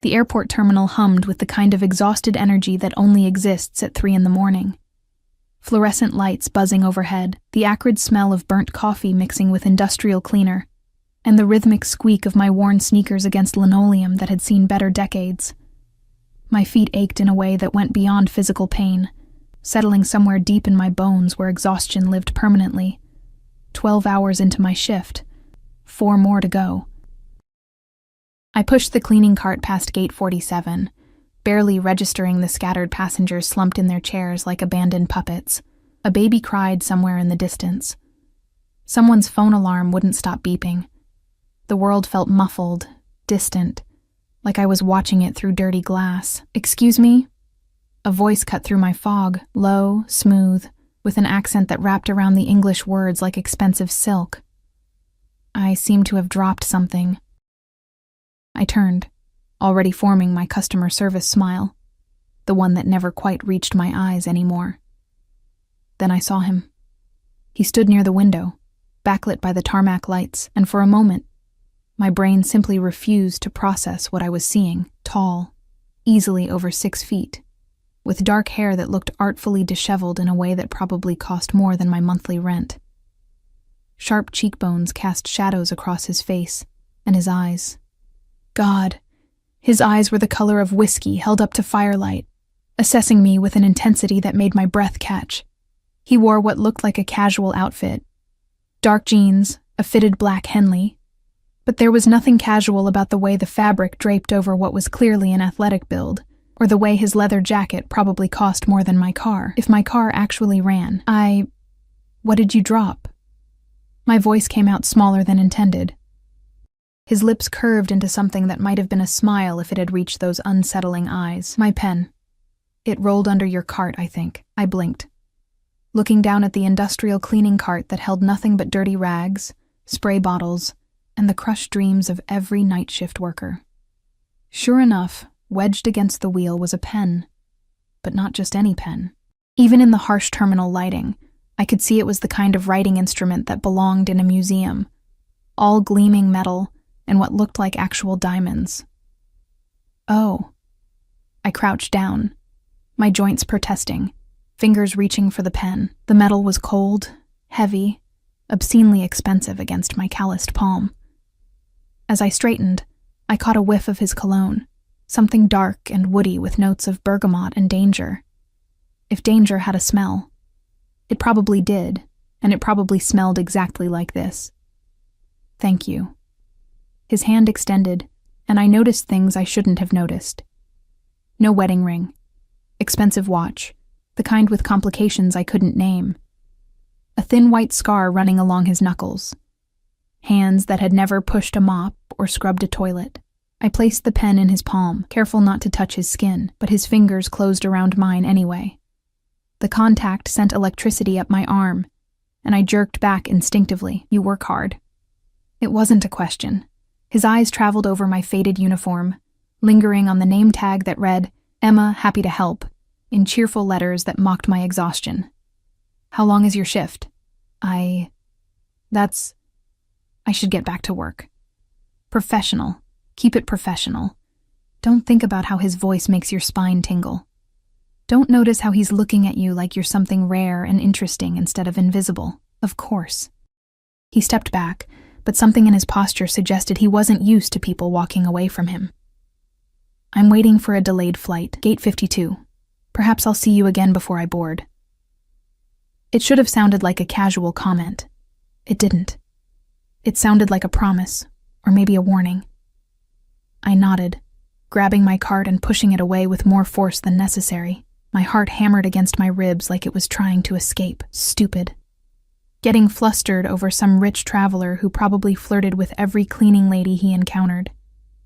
The airport terminal hummed with the kind of exhausted energy that only exists at 3 a.m. Fluorescent lights buzzing overhead, the acrid smell of burnt coffee mixing with industrial cleaner, and the rhythmic squeak of my worn sneakers against linoleum that had seen better decades. My feet ached in a way that went beyond physical pain, settling somewhere deep in my bones where exhaustion lived permanently. 12 hours into my shift, 4 more to go. I pushed the cleaning cart past gate 47, barely registering the scattered passengers slumped in their chairs like abandoned puppets. A baby cried somewhere in the distance. Someone's phone alarm wouldn't stop beeping. The world felt muffled, distant, like I was watching it through dirty glass. "Excuse me?" A voice cut through my fog, low, smooth, with an accent that wrapped around the English words like expensive silk. I seemed to have dropped something. I turned, already forming my customer service smile, the one that never quite reached my eyes anymore. Then I saw him. He stood near the window, backlit by the tarmac lights, and for a moment, my brain simply refused to process what I was seeing. Tall, easily over 6 feet, with dark hair that looked artfully disheveled in a way that probably cost more than my monthly rent. Sharp cheekbones cast shadows across his face, and his eyes. God, his eyes were the color of whiskey held up to firelight, assessing me with an intensity that made my breath catch. He wore what looked like a casual outfit. Dark jeans, a fitted black Henley, but there was nothing casual about the way the fabric draped over what was clearly an athletic build, or the way his leather jacket probably cost more than my car, if my car actually ran. What did you drop? My voice came out smaller than intended. His lips curved into something that might have been a smile if it had reached those unsettling eyes. My pen. It rolled under your cart, I think. I blinked, looking down at the industrial cleaning cart that held nothing but dirty rags, spray bottles, and the crushed dreams of every night shift worker. Sure enough, wedged against the wheel was a pen, but not just any pen. Even in the harsh terminal lighting, I could see it was the kind of writing instrument that belonged in a museum, all gleaming metal and what looked like actual diamonds. Oh. I crouched down, my joints protesting, fingers reaching for the pen. The metal was cold, heavy, obscenely expensive against my calloused palm. As I straightened, I caught a whiff of his cologne, something dark and woody with notes of bergamot and danger. If danger had a smell, it probably did, and it probably smelled exactly like this. Thank you. His hand extended, and I noticed things I shouldn't have noticed. No wedding ring, expensive watch, the kind with complications I couldn't name. A thin white scar running along his knuckles. Hands that had never pushed a mop or scrubbed a toilet. I placed the pen in his palm, careful not to touch his skin, but his fingers closed around mine anyway. The contact sent electricity up my arm, and I jerked back instinctively. You work hard. It wasn't a question. His eyes traveled over my faded uniform, lingering on the name tag that read, Emma, happy to help, in cheerful letters that mocked my exhaustion. How long is your shift? I should get back to work. Professional. Keep it professional. Don't think about how his voice makes your spine tingle. Don't notice how he's looking at you like you're something rare and interesting instead of invisible. Of course. He stepped back, but something in his posture suggested he wasn't used to people walking away from him. I'm waiting for a delayed flight, gate 52. Perhaps I'll see you again before I board. It should have sounded like a casual comment. It didn't. It sounded like a promise, or maybe a warning. I nodded, grabbing my cart and pushing it away with more force than necessary. My heart hammered against my ribs like it was trying to escape. Stupid. Getting flustered over some rich traveler who probably flirted with every cleaning lady he encountered,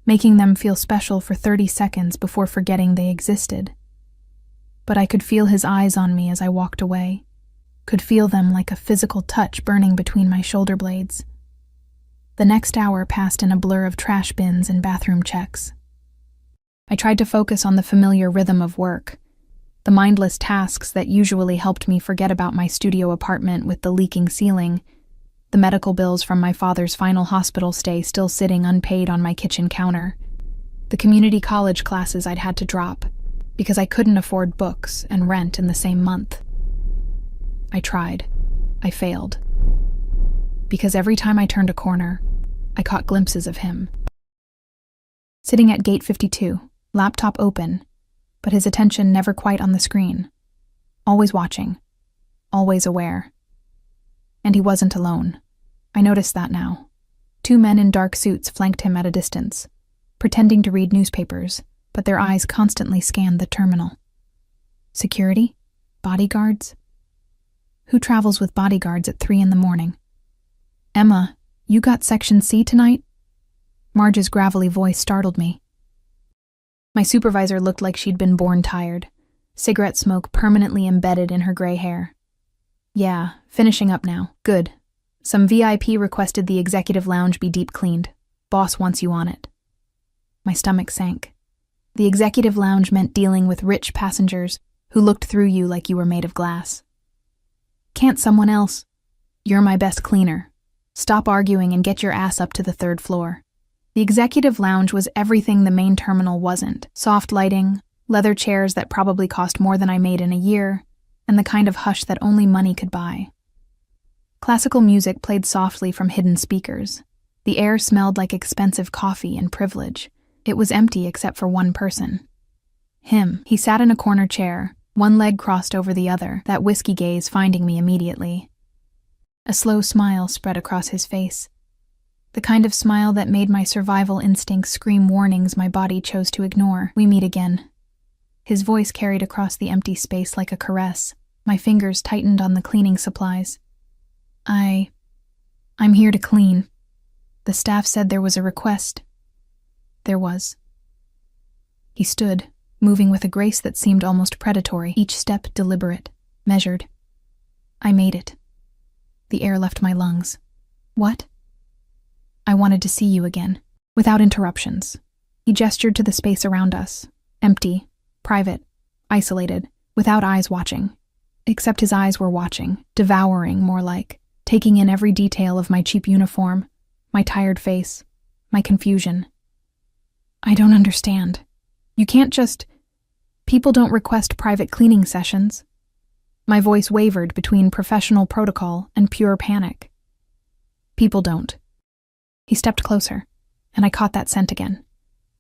making them feel special for 30 seconds before forgetting they existed. But I could feel his eyes on me as I walked away, could feel them like a physical touch burning between my shoulder blades. The next hour passed in a blur of trash bins and bathroom checks. I tried to focus on the familiar rhythm of work, the mindless tasks that usually helped me forget about my studio apartment with the leaking ceiling, the medical bills from my father's final hospital stay still sitting unpaid on my kitchen counter, The community college classes I'd had to drop because I couldn't afford books and rent in the same month. I tried. I failed. Because every time I turned a corner, I caught glimpses of him. Sitting at gate 52, laptop open, but his attention never quite on the screen. Always watching. Always aware. And he wasn't alone. I noticed that now. 2 men in dark suits flanked him at a distance, pretending to read newspapers, but their eyes constantly scanned the terminal. Security? Bodyguards? Who travels with bodyguards at 3 a.m? Emma, you got Section C tonight? Marge's gravelly voice startled me. My supervisor looked like she'd been born tired, cigarette smoke permanently embedded in her gray hair. Yeah, finishing up now. Good. Some VIP requested the executive lounge be deep cleaned. Boss wants you on it. My stomach sank. The executive lounge meant dealing with rich passengers who looked through you like you were made of glass. Can't someone else? You're my best cleaner. Stop arguing and get your ass up to the 3rd floor. The executive lounge was everything the main terminal wasn't. Soft lighting, leather chairs that probably cost more than I made in a year, and the kind of hush that only money could buy. Classical music played softly from hidden speakers. The air smelled like expensive coffee and privilege. It was empty except for one person. Him. He sat in a corner chair, one leg crossed over the other, that whiskey gaze finding me immediately. A slow smile spread across his face. The kind of smile that made my survival instincts scream warnings my body chose to ignore. We meet again. His voice carried across the empty space like a caress. My fingers tightened on the cleaning supplies. I'm here to clean. The staff said there was a request. There was. He stood, moving with a grace that seemed almost predatory, each step deliberate, measured. I made it. The air left my lungs. What? I wanted to see you again, without interruptions. He gestured to the space around us, empty, private, isolated, without eyes watching. Except his eyes were watching, devouring more like, taking in every detail of my cheap uniform, my tired face, my confusion. I don't understand. You can't just... People don't request private cleaning sessions. My voice wavered between professional protocol and pure panic. People don't. He stepped closer, and I caught that scent again.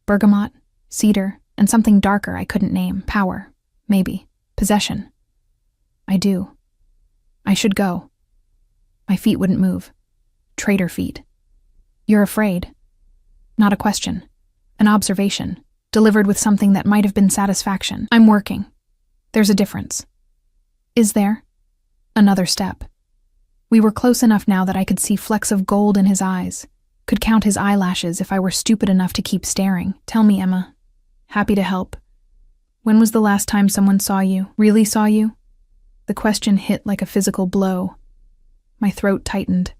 Bergamot, cedar, and something darker I couldn't name. Power, maybe. Possession. I do. I should go. My feet wouldn't move. Traitor feet. You're afraid. Not a question. An observation, delivered with something that might have been satisfaction. I'm working. There's a difference. Is there? Another step. We were close enough now that I could see flecks of gold in his eyes, could count his eyelashes if I were stupid enough to keep staring. Tell me, Emma. Happy to help. When was the last time someone saw you? Really saw you? The question hit like a physical blow. My throat tightened.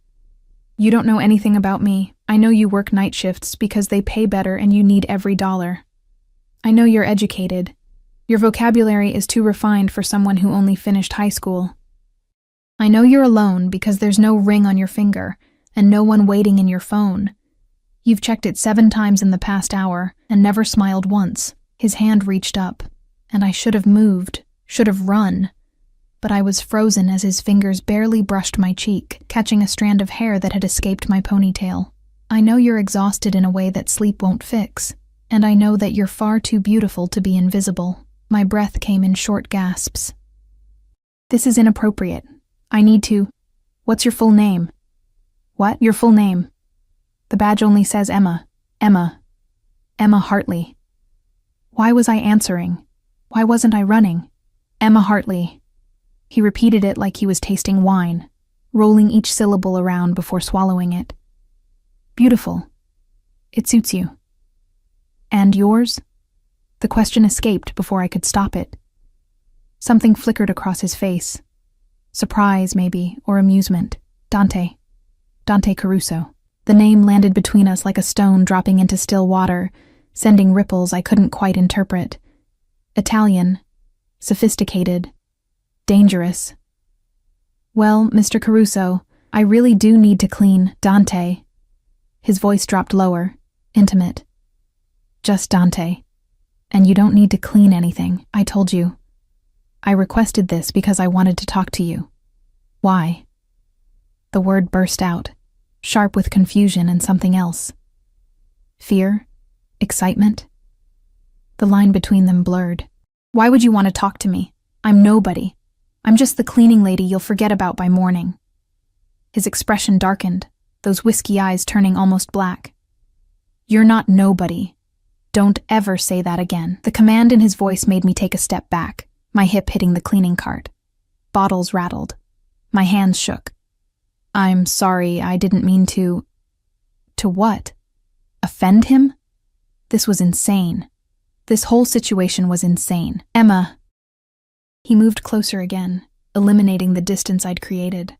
You don't know anything about me. I know you work night shifts because they pay better and you need every dollar. I know you're educated. Your vocabulary is too refined for someone who only finished high school. I know you're alone because there's no ring on your finger and no one waiting in your phone. You've checked it 7 times in the past hour and never smiled once. His hand reached up, and I should have moved, should have run. But I was frozen as his fingers barely brushed my cheek, catching a strand of hair that had escaped my ponytail. I know you're exhausted in a way that sleep won't fix, and I know that you're far too beautiful to be invisible. My breath came in short gasps. This is inappropriate. I need to... What's your full name? What? Your full name. The badge only says Emma. Emma. Emma Hartley. Why was I answering? Why wasn't I running? Emma Hartley. He repeated it like he was tasting wine, rolling each syllable around before swallowing it. Beautiful. It suits you. And yours? The question escaped before I could stop it. Something flickered across his face. Surprise, maybe, or amusement. Dante. Dante Caruso. The name landed between us like a stone dropping into still water, sending ripples I couldn't quite interpret. Italian. Sophisticated. Dangerous. Well, Mr. Caruso, I really do need to clean. Dante. His voice dropped lower, intimate. Just Dante. And you don't need to clean anything, I told you. I requested this because I wanted to talk to you. Why? The word burst out, sharp with confusion and something else. Fear? Excitement? The line between them blurred. Why would you want to talk to me? I'm nobody. I'm just the cleaning lady you'll forget about by morning. His expression darkened, those whiskey eyes turning almost black. You're not nobody. Don't ever say that again. The command in his voice made me take a step back, my hip hitting the cleaning cart. Bottles rattled. My hands shook. I'm sorry, I didn't mean to... To what? Offend him? This was insane. This whole situation was insane. Emma. He moved closer again, eliminating the distance I'd created.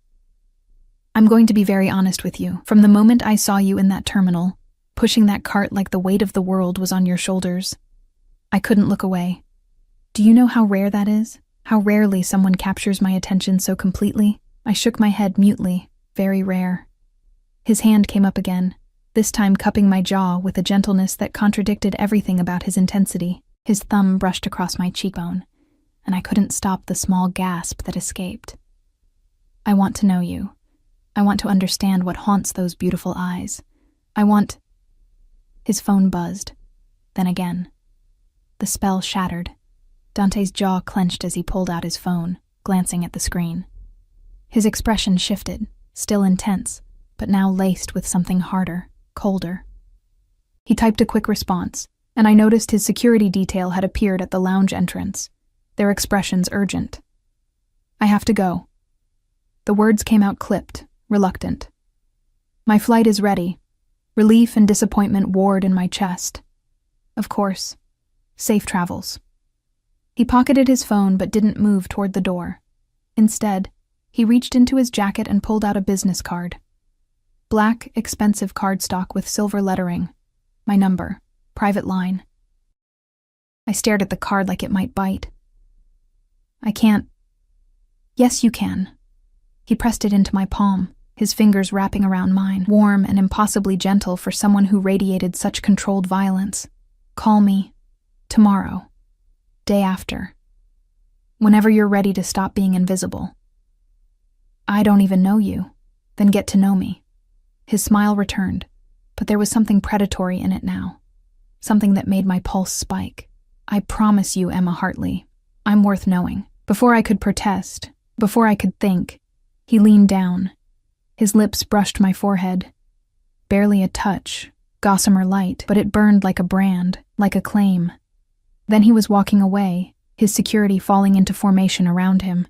I'm going to be very honest with you. From the moment I saw you in that terminal, pushing that cart like the weight of the world was on your shoulders, I couldn't look away. Do you know how rare that is? How rarely someone captures my attention so completely? I shook my head mutely. Very rare. His hand came up again, this time cupping my jaw with a gentleness that contradicted everything about his intensity. His thumb brushed across my cheekbone, and I couldn't stop the small gasp that escaped. I want to know you. I want to understand what haunts those beautiful eyes. I want... His phone buzzed. Then again. The spell shattered. Dante's jaw clenched as he pulled out his phone, glancing at the screen. His expression shifted, still intense, but now laced with something harder, colder. He typed a quick response, and I noticed his security detail had appeared at the lounge entrance, their expressions urgent. I have to go. The words came out clipped, reluctant. My flight is ready. Relief and disappointment warred in my chest. Of course. Safe travels. He pocketed his phone but didn't move toward the door. Instead, he reached into his jacket and pulled out a business card. Black, expensive cardstock with silver lettering. My number. Private line. I stared at the card like it might bite. I can't... Yes, you can. He pressed it into my palm, his fingers wrapping around mine, warm and impossibly gentle for someone who radiated such controlled violence. Call me. Tomorrow. Day after. Whenever you're ready to stop being invisible. I don't even know you. Then get to know me. His smile returned, but there was something predatory in it now. Something that made my pulse spike. I promise you, Emma Hartley, I'm worth knowing. Before I could protest, before I could think, he leaned down. His lips brushed my forehead. Barely a touch, gossamer light, but it burned like a brand, like a claim. Then he was walking away, his security falling into formation around him,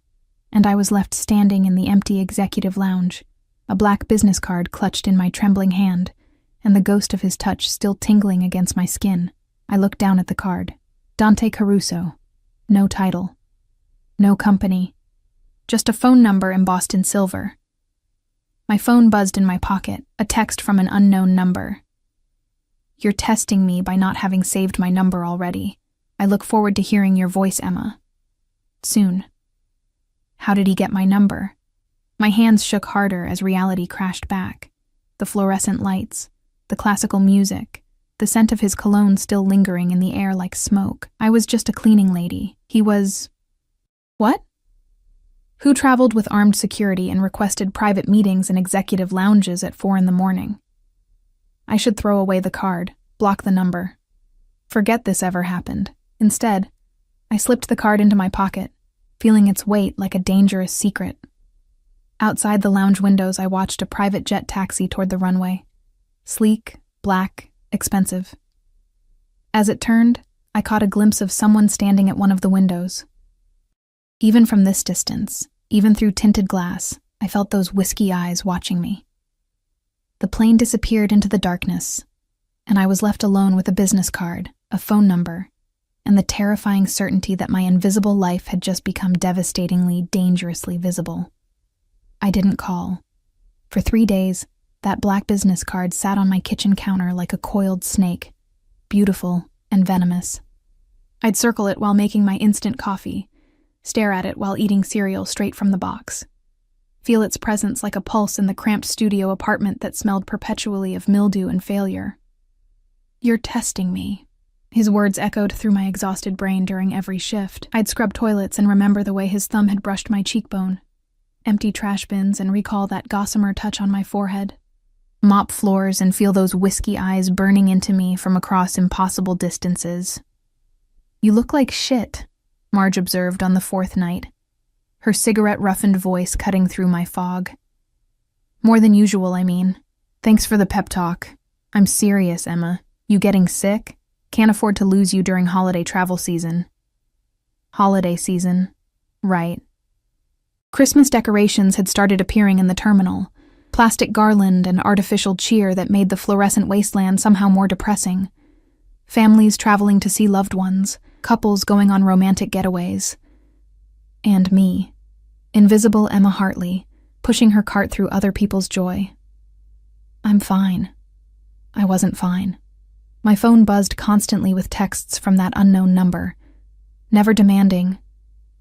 and I was left standing in the empty executive lounge, a black business card clutched in my trembling hand, and the ghost of his touch still tingling against my skin. I looked down at the card. Dante Caruso. No title. No company. Just a phone number embossed in silver. My phone buzzed in my pocket, a text from an unknown number. You're testing me by not having saved my number already. I look forward to hearing your voice, Emma. Soon. How did he get my number? My hands shook harder as reality crashed back. The fluorescent lights, the classical music, the scent of his cologne still lingering in the air like smoke. I was just a cleaning lady. He was... What? Who traveled with armed security and requested private meetings in executive lounges at 4 a.m. I should throw away the card, block the number. Forget this ever happened. Instead, I slipped the card into my pocket, feeling its weight like a dangerous secret. Outside the lounge windows, I watched a private jet taxi toward the runway. Sleek, black, expensive. As it turned, I caught a glimpse of someone standing at one of the windows. Even from this distance, even through tinted glass, I felt those whiskey eyes watching me. The plane disappeared into the darkness, and I was left alone with a business card, a phone number, and the terrifying certainty that my invisible life had just become devastatingly, dangerously visible. I didn't call. For 3 days, that black business card sat on my kitchen counter like a coiled snake, beautiful and venomous. I'd circle it while making my instant coffee, stare at it while eating cereal straight from the box, feel its presence like a pulse in the cramped studio apartment that smelled perpetually of mildew and failure. You're testing me, His words echoed through my exhausted brain during every shift. I'd scrub toilets and remember the way his thumb had brushed my cheekbone, empty trash bins and recall that gossamer touch on my forehead, mop floors and feel those whiskey eyes burning into me from across impossible distances. "You look like shit," Marge observed on the fourth night, her cigarette-roughened voice cutting through my fog. "More than usual, I mean. Thanks for the pep talk. I'm serious, Emma. You getting sick? Can't afford to lose you during holiday travel season." Holiday season. Right. Christmas decorations had started appearing in the terminal, plastic garland and artificial cheer that made the fluorescent wasteland somehow more depressing. Families traveling to see loved ones, couples going on romantic getaways. And me, invisible Emma Hartley, pushing her cart through other people's joy. I'm fine. I wasn't fine. My phone buzzed constantly with texts from that unknown number. Never demanding,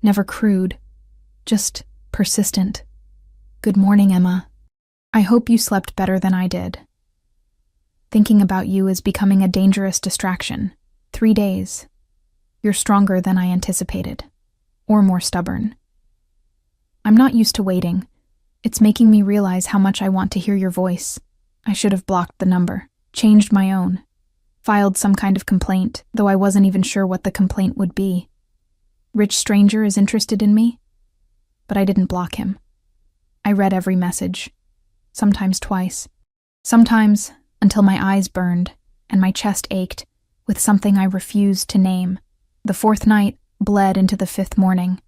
never crude, just persistent. "Good morning, Emma. I hope you slept better than I did. Thinking about you is becoming a dangerous distraction. 3 days. You're stronger than I anticipated. Or more stubborn. I'm not used to waiting. It's making me realize how much I want to hear your voice. I should have blocked the number, changed my own, filed some kind of complaint, though I wasn't even sure what the complaint would be. Rich stranger is interested in me? But I didn't block him. I read every message, sometimes twice, sometimes until my eyes burned and my chest ached with something I refused to name. The fourth night bled into the fifth morning.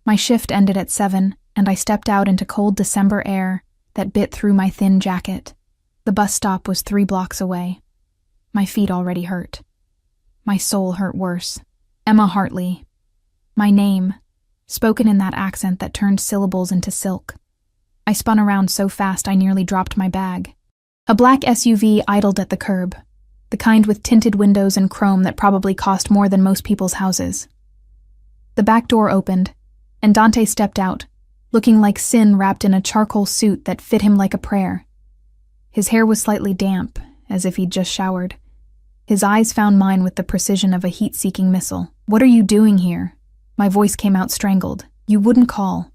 My shift ended at 7, and I stepped out into cold December air that bit through my thin jacket. The bus stop was 3 blocks away. My feet already hurt. My soul hurt worse. Emma Hartley. My name, spoken in that accent that turned syllables into silk. I spun around so fast I nearly dropped my bag. A black SUV idled at the curb, the kind with tinted windows and chrome that probably cost more than most people's houses. The back door opened, and Dante stepped out, looking like sin wrapped in a charcoal suit that fit him like a prayer. His hair was slightly damp, as if he'd just showered. His eyes found mine with the precision of a heat-seeking missile. "What are you doing here?" My voice came out strangled. "You wouldn't call."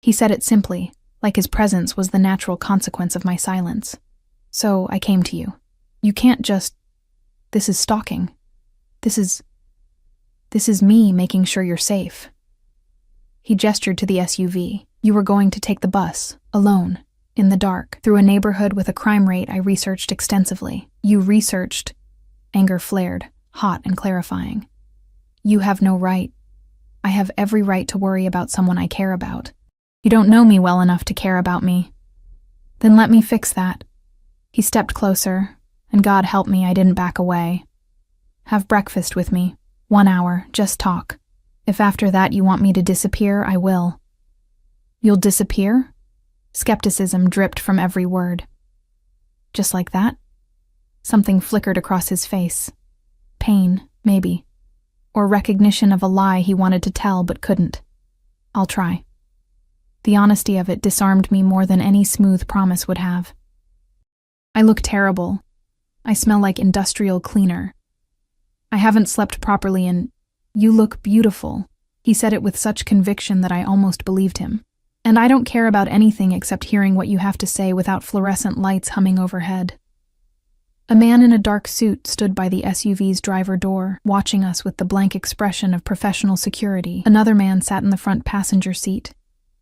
He said it simply, like his presence was the natural consequence of my silence. "So I came to you. You can't just... This is stalking. This is me making sure you're safe." He gestured to the SUV. "You were going to take the bus, alone, in the dark, through a neighborhood with a crime rate I researched extensively." "You researched?" Anger flared, hot and clarifying. "You have no right. I have every right to worry about someone I care about. You don't know me well enough to care about me." "Then let me fix that." He stepped closer, and God help me I didn't back away. "Have breakfast with me. 1 hour, just talk. If after that you want me to disappear, I will." "You'll disappear?" Skepticism dripped from every word. "Just like that?" Something flickered across his face. Pain, maybe. Or recognition of a lie he wanted to tell but couldn't. "I'll try." The honesty of it disarmed me more than any smooth promise would have. I look terrible. I smell like industrial cleaner. I haven't slept properly and... "You look beautiful." He said it with such conviction that I almost believed him. "And I don't care about anything except hearing what you have to say without fluorescent lights humming overhead." A man in a dark suit stood by the SUV's driver door, watching us with the blank expression of professional security. Another man sat in the front passenger seat,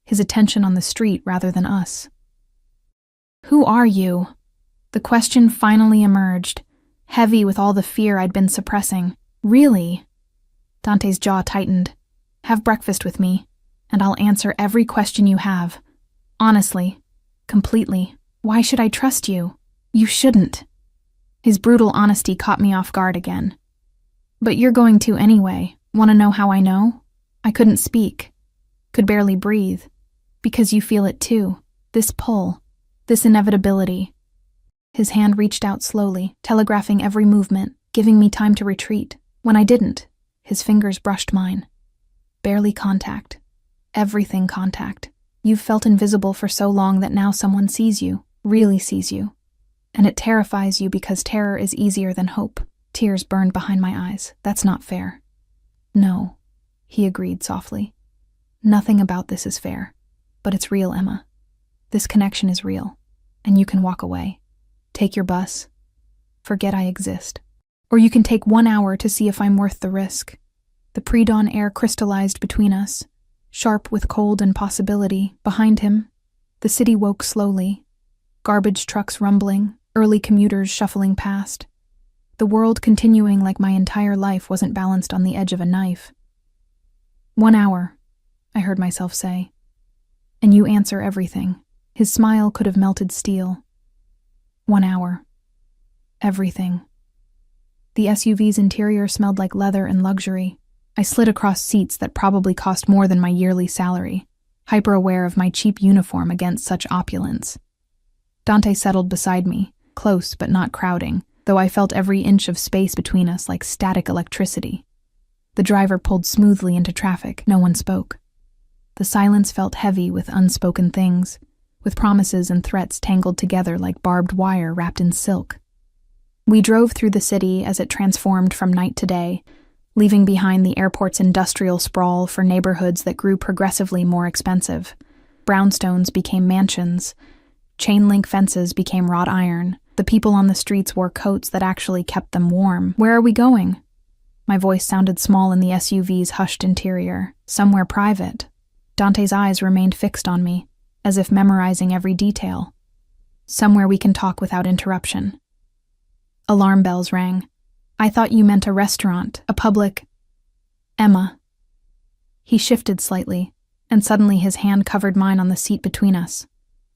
his attention on the street rather than us. "Who are you?" The question finally emerged, heavy with all the fear I'd been suppressing. "Really?" Dante's jaw tightened. "Have breakfast with me, and I'll answer every question you have. Honestly, completely. Why should I trust you? You shouldn't." His brutal honesty caught me off guard again. "But you're going to anyway. Want to know how I know?" I couldn't speak, could barely breathe, because you feel it too, this pull, this inevitability. His hand reached out slowly, telegraphing every movement, giving me time to retreat. When I didn't, his fingers brushed mine. Barely contact. Everything contact. You've felt invisible for so long that now someone sees you, really sees you. And it terrifies you because terror is easier than hope. Tears burned behind my eyes. That's not fair. No, he agreed softly. Nothing about this is fair. But it's real, Emma. This connection is real. And you can walk away. Take your bus. Forget I exist. Or you can take 1 hour to see if I'm worth the risk. The pre-dawn air crystallized between us, sharp with cold and possibility. Behind him, the city woke slowly. Garbage trucks rumbling, early commuters shuffling past. The world continuing like my entire life wasn't balanced on the edge of a knife. 1 hour, I heard myself say. And you answer everything. His smile could have melted steel. 1 hour. Everything. The SUV's interior smelled like leather and luxury. I slid across seats that probably cost more than my yearly salary, hyper-aware of my cheap uniform against such opulence. Dante settled beside me, close but not crowding, though I felt every inch of space between us like static electricity. The driver pulled smoothly into traffic. No one spoke. The silence felt heavy with unspoken things, with promises and threats tangled together like barbed wire wrapped in silk. We drove through the city as it transformed from night to day, leaving behind the airport's industrial sprawl for neighborhoods that grew progressively more expensive. Brownstones became mansions. Chain-link fences became wrought iron. The people on the streets wore coats that actually kept them warm. Where are we going? My voice sounded small in the SUV's hushed interior. Somewhere private. Dante's eyes remained fixed on me, as if memorizing every detail. Somewhere we can talk without interruption. Alarm bells rang. I thought you meant a restaurant, a public... Emma. He shifted slightly, and suddenly his hand covered mine on the seat between us.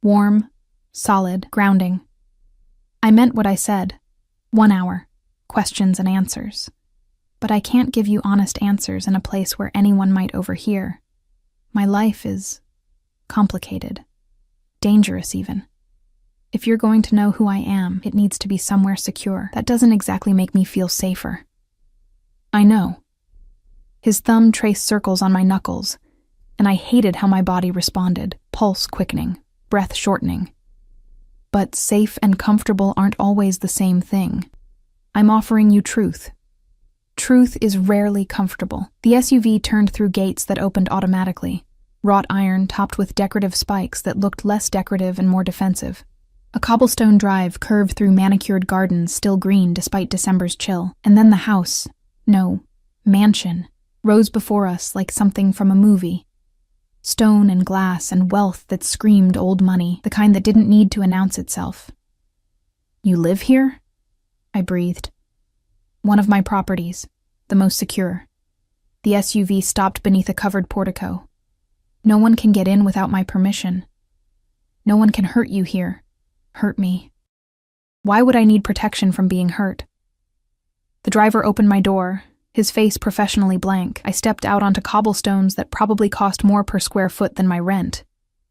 Warm, solid, grounding. I meant what I said. 1 hour. Questions and answers. But I can't give you honest answers in a place where anyone might overhear. My life is complicated. Dangerous, even. If you're going to know who I am, it needs to be somewhere secure. That doesn't exactly make me feel safer. I know. His thumb traced circles on my knuckles, and I hated how my body responded, pulse quickening, breath shortening. But safe and comfortable aren't always the same thing. I'm offering you truth. Truth is rarely comfortable. The SUV turned through gates that opened automatically, wrought iron topped with decorative spikes that looked less decorative and more defensive. A cobblestone drive curved through manicured gardens still green despite December's chill, and then the house, no, mansion, rose before us like something from a movie. Stone and glass and wealth that screamed old money, the kind that didn't need to announce itself. You live here? I breathed. One of my properties, the most secure. The SUV stopped beneath a covered portico. No one can get in without my permission. No one can hurt you here. Hurt me. Why would I need protection from being hurt? The driver opened my door, his face professionally blank. I stepped out onto cobblestones that probably cost more per square foot than my rent.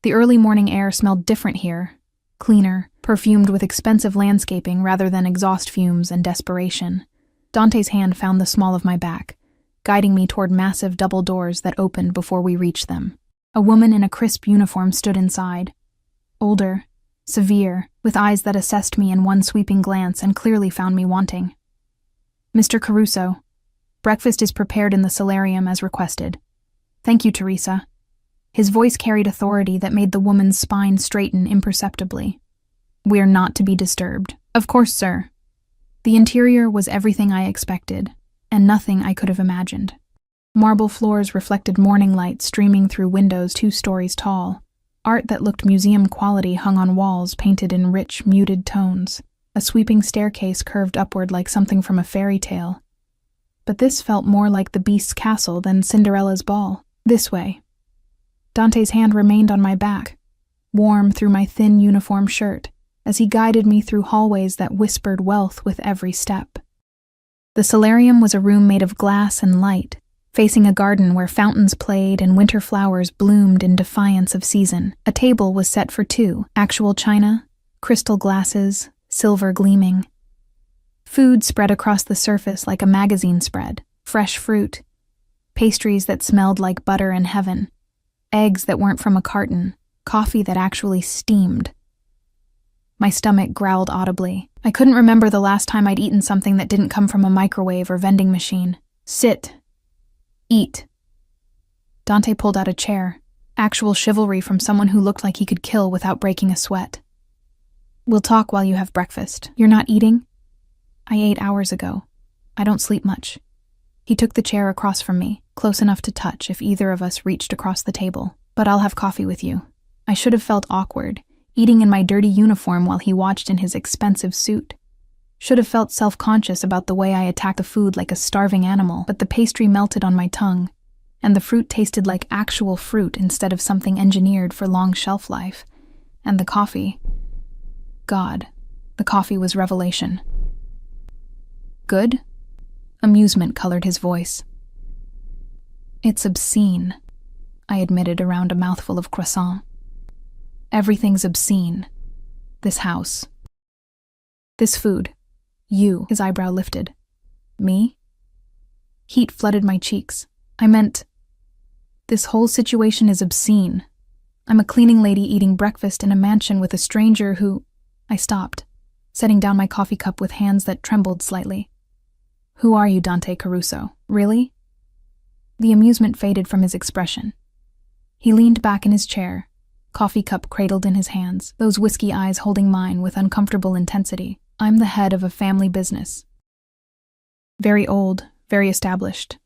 The early morning air smelled different here, cleaner, perfumed with expensive landscaping rather than exhaust fumes and desperation. Dante's hand found the small of my back, guiding me toward massive double doors that opened before we reached them. A woman in a crisp uniform stood inside. Older, severe, with eyes that assessed me in one sweeping glance and clearly found me wanting. Mr. Caruso, breakfast is prepared in the solarium as requested. Thank you, Teresa. His voice carried authority that made the woman's spine straighten imperceptibly. We're not to be disturbed. Of course, sir. The interior was everything I expected, and nothing I could have imagined. Marble floors reflected morning light streaming through windows 2 stories tall. Art that looked museum quality hung on walls painted in rich, muted tones. A sweeping staircase curved upward like something from a fairy tale. But this felt more like the Beast's castle than Cinderella's ball. This way. Dante's hand remained on my back, warm through my thin uniform shirt, as he guided me through hallways that whispered wealth with every step. The solarium was a room made of glass and light, facing a garden where fountains played and winter flowers bloomed in defiance of season. A table was set for 2, actual china, crystal glasses, silver gleaming. Food spread across the surface like a magazine spread, fresh fruit, pastries that smelled like butter in heaven, eggs that weren't from a carton, coffee that actually steamed. My stomach growled audibly. I couldn't remember the last time I'd eaten something that didn't come from a microwave or vending machine. Sit. Eat. Dante pulled out a chair. Actual chivalry from someone who looked like he could kill without breaking a sweat. We'll talk while you have breakfast. You're not eating? I ate hours ago. I don't sleep much. He took the chair across from me, close enough to touch if either of us reached across the table. But I'll have coffee with you. I should have felt awkward, eating in my dirty uniform while he watched in his expensive suit. Should have felt self-conscious about the way I attacked the food like a starving animal, but the pastry melted on my tongue, and the fruit tasted like actual fruit instead of something engineered for long shelf life. And the coffee... God, the coffee was revelation. Good? Amusement colored his voice. It's obscene, I admitted around a mouthful of croissant. Everything's obscene. This house. This food. You, his eyebrow lifted. Me? Heat flooded my cheeks. I meant, this whole situation is obscene. I'm a cleaning lady eating breakfast in a mansion with a stranger who... I stopped, setting down my coffee cup with hands that trembled slightly. Who are you, Dante Caruso? Really? The amusement faded from his expression. He leaned back in his chair, coffee cup cradled in his hands, those whiskey eyes holding mine with uncomfortable intensity. I'm the head of a family business. Very old, very established.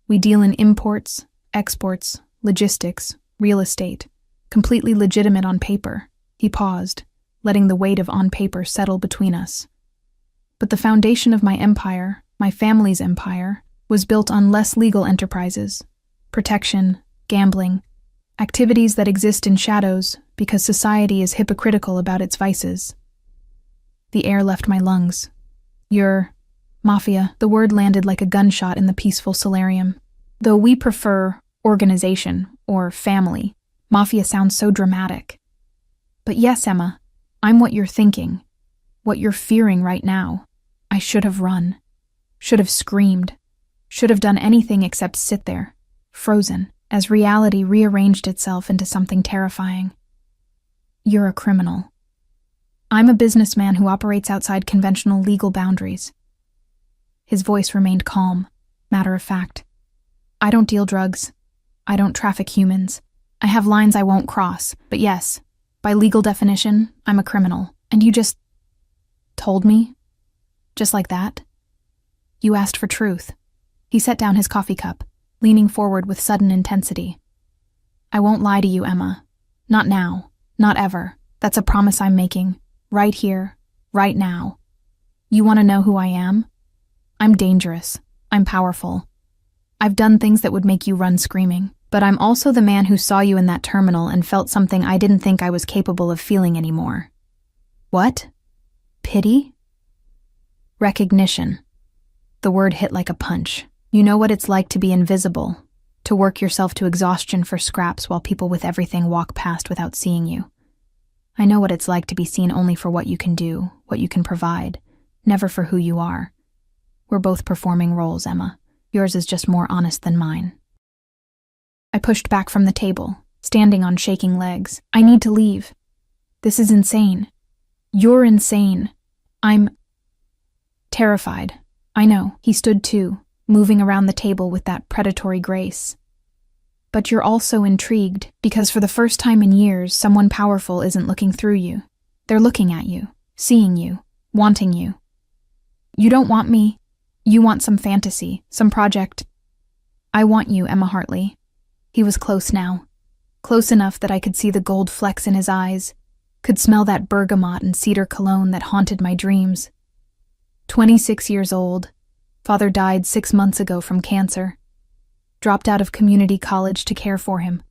We deal in imports, exports, logistics, real estate, completely legitimate on paper. He paused, letting the weight of on paper settle between us. But the foundation of my empire, my family's empire, was built on less legal enterprises, protection, gambling, activities that exist in shadows because society is hypocritical about its vices. The air left my lungs. You're Mafia. The word landed like a gunshot in the peaceful solarium. Though we prefer organization or family, Mafia sounds so dramatic. But yes, Emma, I'm what you're thinking, what you're fearing right now. I should have run, should have screamed, should have done anything except sit there, frozen, as reality rearranged itself into something terrifying. You're a criminal. I'm a businessman who operates outside conventional legal boundaries. His voice remained calm, matter of fact. I don't deal drugs. I don't traffic humans. I have lines I won't cross, but yes, by legal definition, I'm a criminal. And you just told me? Just like that? You asked for truth. He set down his coffee cup, leaning forward with sudden intensity. I won't lie to you, Emma. Not now. Not ever. That's a promise I'm making. Right here. Right now. You want to know who I am? I'm dangerous. I'm powerful. I've done things that would make you run screaming. But I'm also the man who saw you in that terminal and felt something I didn't think I was capable of feeling anymore. What? Pity? Recognition. The word hit like a punch. You know what it's like to be invisible, to work yourself to exhaustion for scraps while people with everything walk past without seeing you. I know what it's like to be seen only for what you can do, what you can provide, never for who you are. We're both performing roles, Emma. Yours is just more honest than mine. I pushed back from the table, standing on shaking legs. I need to leave. This is insane. You're insane. I'm terrified. I know. He stood too, moving around the table with that predatory grace. But you're also intrigued, because for the first time in years, someone powerful isn't looking through you. They're looking at you, seeing you, wanting you. You don't want me. You want some fantasy, some project. I want you, Emma Hartley. He was close now. Close enough that I could see the gold flecks in his eyes, could smell that bergamot and cedar cologne that haunted my dreams. 26 years old. Father died 6 months ago from cancer. Dropped out of community college to care for him.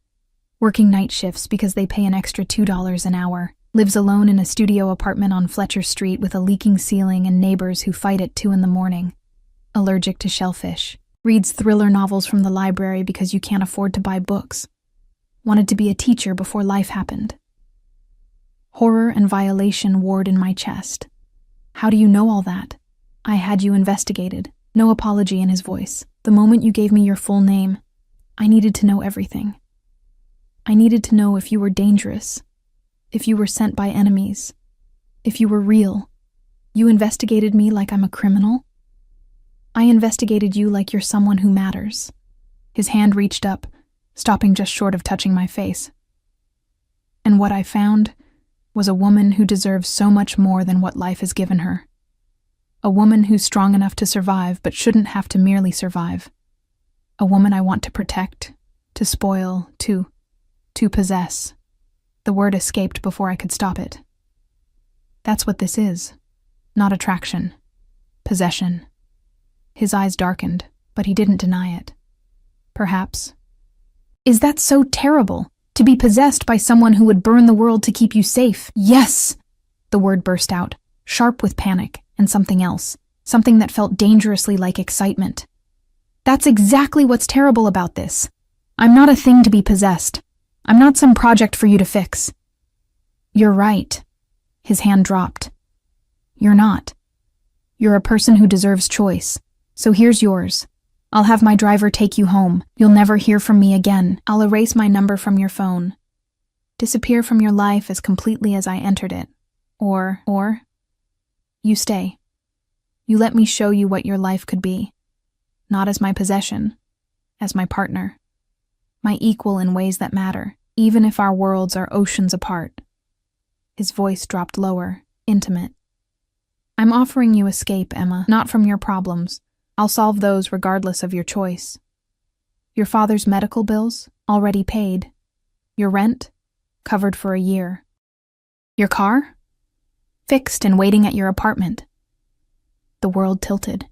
Working night shifts because they pay an extra $2 an hour. Lives alone in a studio apartment on Fletcher Street with a leaking ceiling and neighbors who fight at 2 a.m. Allergic to shellfish. Reads thriller novels from the library because you can't afford to buy books. Wanted to be a teacher before life happened. Horror and violation warred in my chest. How do you know all that? I had you investigated. No apology in his voice. The moment you gave me your full name, I needed to know everything. I needed to know if you were dangerous, if you were sent by enemies, if you were real. You investigated me like I'm a criminal? I investigated you like you're someone who matters. His hand reached up, stopping just short of touching my face. And what I found was a woman who deserves so much more than what life has given her. A woman who's strong enough to survive but shouldn't have to merely survive. A woman I want to protect, to spoil, to possess. The word escaped before I could stop it. That's what this is. Not attraction. Possession. His eyes darkened, but he didn't deny it. Perhaps. Is that so terrible? To be possessed by someone who would burn the world to keep you safe? Yes! The word burst out, sharp with panic, and something else. Something that felt dangerously like excitement. That's exactly what's terrible about this. I'm not a thing to be possessed. I'm not some project for you to fix. You're right. His hand dropped. You're not. You're a person who deserves choice. So here's yours. I'll have my driver take you home. You'll never hear from me again. I'll erase my number from your phone. Disappear from your life as completely as I entered it. Or, you stay. You let me show you what your life could be. Not as my possession, as my partner. My equal in ways that matter, even if our worlds are oceans apart. His voice dropped lower, intimate. I'm offering you escape, Emma, not from your problems. I'll solve those regardless of your choice. Your father's medical bills, already paid. Your rent, covered for a year. Your car? Fixed and waiting at your apartment. The world tilted.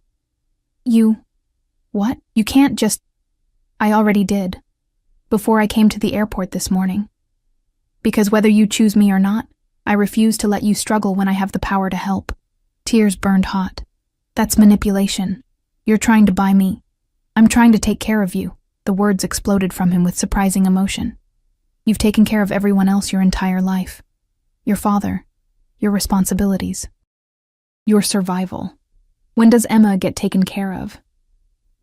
What? You can't just... I already did. Before I came to the airport this morning. Because whether you choose me or not, I refuse to let you struggle when I have the power to help. Tears burned hot. That's manipulation. You're trying to buy me. I'm trying to take care of you. The words exploded from him with surprising emotion. You've taken care of everyone else your entire life. Your father. Your responsibilities. Your survival. When does Emma get taken care of?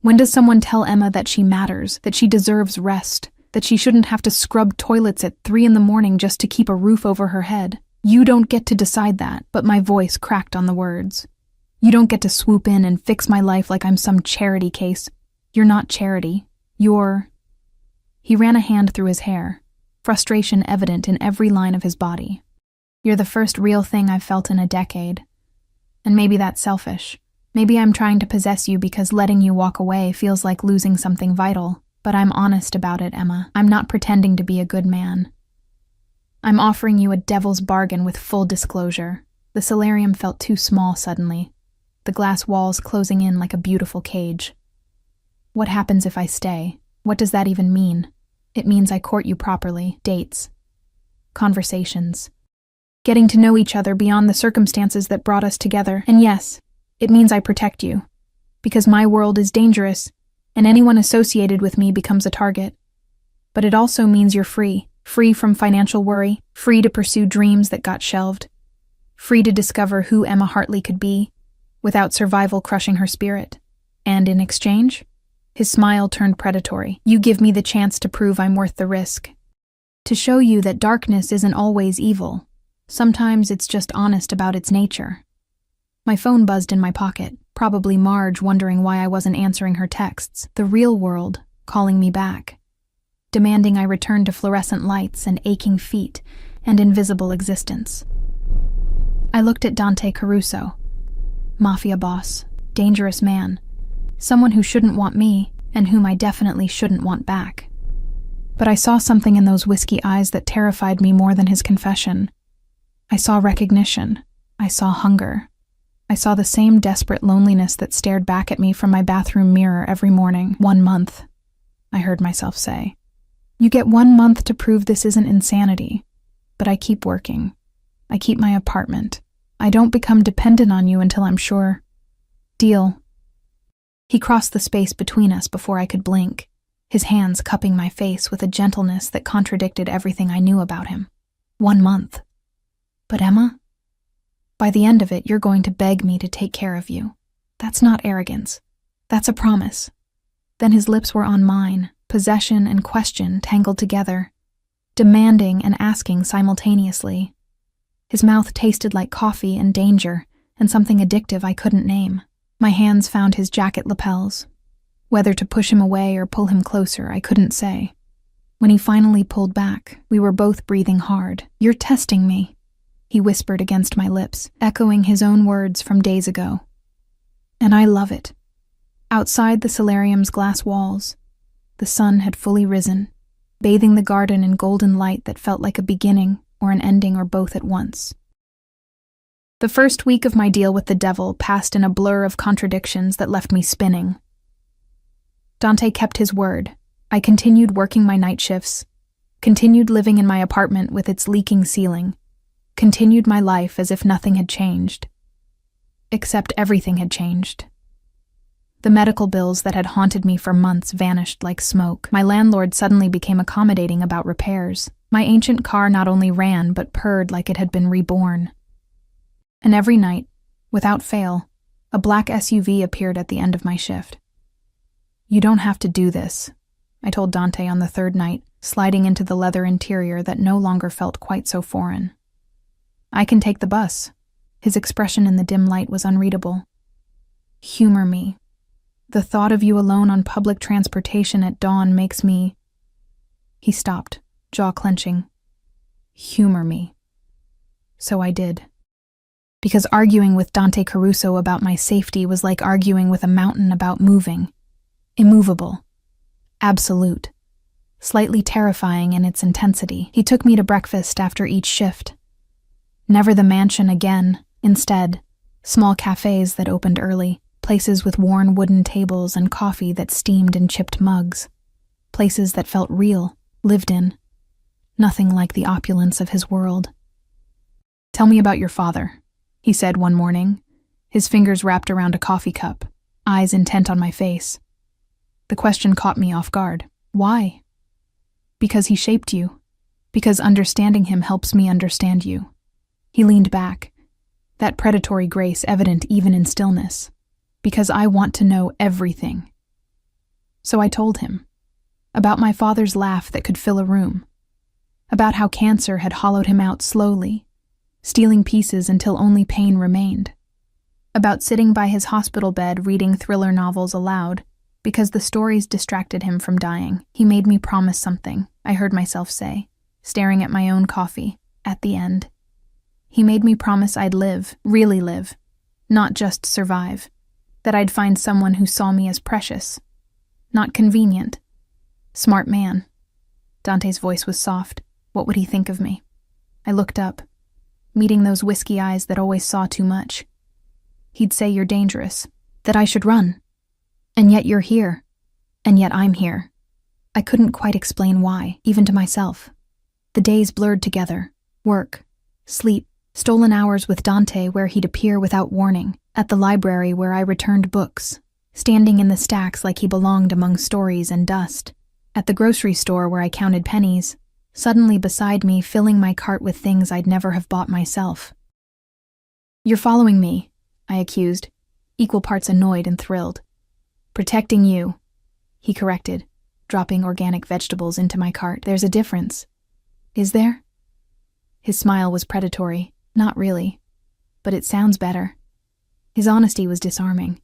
When does someone tell Emma that she matters, that she deserves rest, that she shouldn't have to scrub toilets at 3 a.m. just to keep a roof over her head? You don't get to decide that, but my voice cracked on the words. You don't get to swoop in and fix my life like I'm some charity case. You're not charity. You're... He ran a hand through his hair, frustration evident in every line of his body. You're the first real thing I've felt in a decade. And maybe that's selfish. Maybe I'm trying to possess you because letting you walk away feels like losing something vital. But I'm honest about it, Emma. I'm not pretending to be a good man. I'm offering you a devil's bargain with full disclosure. The solarium felt too small suddenly, the glass walls closing in like a beautiful cage. What happens if I stay? What does that even mean? It means I court you properly, dates, conversations, getting to know each other beyond the circumstances that brought us together. And yes, it means I protect you, because my world is dangerous, and anyone associated with me becomes a target. But it also means you're free from financial worry, free to pursue dreams that got shelved, free to discover who Emma Hartley could be, without survival crushing her spirit. And in exchange, his smile turned predatory. You give me the chance to prove I'm worth the risk. To show you that darkness isn't always evil. Sometimes it's just honest about its nature. My phone buzzed in my pocket, probably Marge wondering why I wasn't answering her texts. The real world calling me back, demanding I return to fluorescent lights and aching feet and invisible existence. I looked at Dante Caruso. Mafia boss, dangerous man, someone who shouldn't want me and whom I definitely shouldn't want back. But I saw something in those whiskey eyes that terrified me more than his confession. I saw recognition. I saw hunger. I saw the same desperate loneliness that stared back at me from my bathroom mirror every morning. 1 month, I heard myself say. You get 1 month to prove this isn't insanity. But I keep working. I keep my apartment. I don't become dependent on you until I'm sure. Deal. He crossed the space between us before I could blink, his hands cupping my face with a gentleness that contradicted everything I knew about him. 1 month. But Emma? By the end of it, you're going to beg me to take care of you. That's not arrogance. That's a promise. Then his lips were on mine, possession and question tangled together, demanding and asking simultaneously. His mouth tasted like coffee and danger, and something addictive I couldn't name. My hands found his jacket lapels. Whether to push him away or pull him closer, I couldn't say. When he finally pulled back, we were both breathing hard. "You're testing me," he whispered against my lips, echoing his own words from days ago. And I love it. Outside the solarium's glass walls, the sun had fully risen, bathing the garden in golden light that felt like a beginning or an ending or both at once. The first week of my deal with the devil passed in a blur of contradictions that left me spinning. Dante kept his word. I continued working my night shifts, continued living in my apartment with its leaking ceiling, continued my life as if nothing had changed. Except everything had changed. The medical bills that had haunted me for months vanished like smoke. My landlord suddenly became accommodating about repairs. My ancient car not only ran but purred like it had been reborn. And every night, without fail, a black SUV appeared at the end of my shift. "You don't have to do this," I told Dante on the third night, sliding into the leather interior that no longer felt quite so foreign. "I can take the bus." His expression in the dim light was unreadable. "Humor me. The thought of you alone on public transportation at dawn makes me—" He stopped, jaw clenching. "Humor me." So I did. Because arguing with Dante Caruso about my safety was like arguing with a mountain about moving. Immovable. Absolute. Slightly terrifying in its intensity. He took me to breakfast after each shift. Never the mansion again. Instead, small cafes that opened early, places with worn wooden tables and coffee that steamed in chipped mugs. Places that felt real, lived in. Nothing like the opulence of his world. "Tell me about your father," he said one morning, his fingers wrapped around a coffee cup, eyes intent on my face. The question caught me off guard. "Why?" "Because he shaped you. Because understanding him helps me understand you." He leaned back, that predatory grace evident even in stillness. "Because I want to know everything." So I told him. About my father's laugh that could fill a room. About how cancer had hollowed him out slowly, stealing pieces until only pain remained. About sitting by his hospital bed reading thriller novels aloud, because the stories distracted him from dying. He made me promise something, I heard myself say, staring at my own coffee, at the end. He made me promise I'd live, really live, not just survive, that I'd find someone who saw me as precious, not convenient. Smart man. Dante's voice was soft. What would he think of me? I looked up, meeting those whiskey eyes that always saw too much. He'd say you're dangerous, that I should run. And yet you're here. And yet I'm here. I couldn't quite explain why, even to myself. The days blurred together. Work, sleep, stolen hours with Dante where he'd appear without warning, at the library where I returned books, standing in the stacks like he belonged among stories and dust, at the grocery store where I counted pennies, suddenly beside me filling my cart with things I'd never have bought myself. "You're following me," I accused, equal parts annoyed and thrilled. "Protecting you," he corrected, dropping organic vegetables into my cart. "There's a difference." "Is there?" His smile was predatory. Not really. But it sounds better. His honesty was disarming.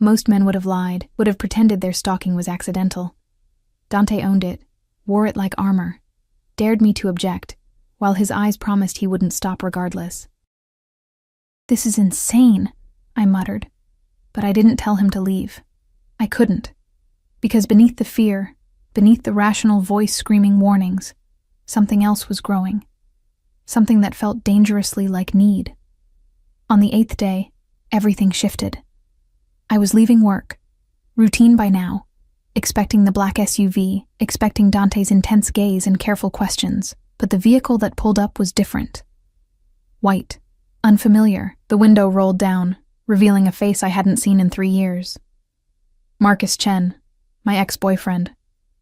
Most men would have lied, would have pretended their stalking was accidental. Dante owned it, wore it like armor, dared me to object, while his eyes promised he wouldn't stop regardless. "This is insane," I muttered, but I didn't tell him to leave. I couldn't, because beneath the fear, beneath the rational voice screaming warnings, something else was growing, something that felt dangerously like need. On the 8th day, everything shifted. I was leaving work, routine by now, expecting the black SUV, expecting Dante's intense gaze and careful questions, but the vehicle that pulled up was different. White, unfamiliar, the window rolled down, revealing a face I hadn't seen in 3 years. Marcus Chen, my ex-boyfriend,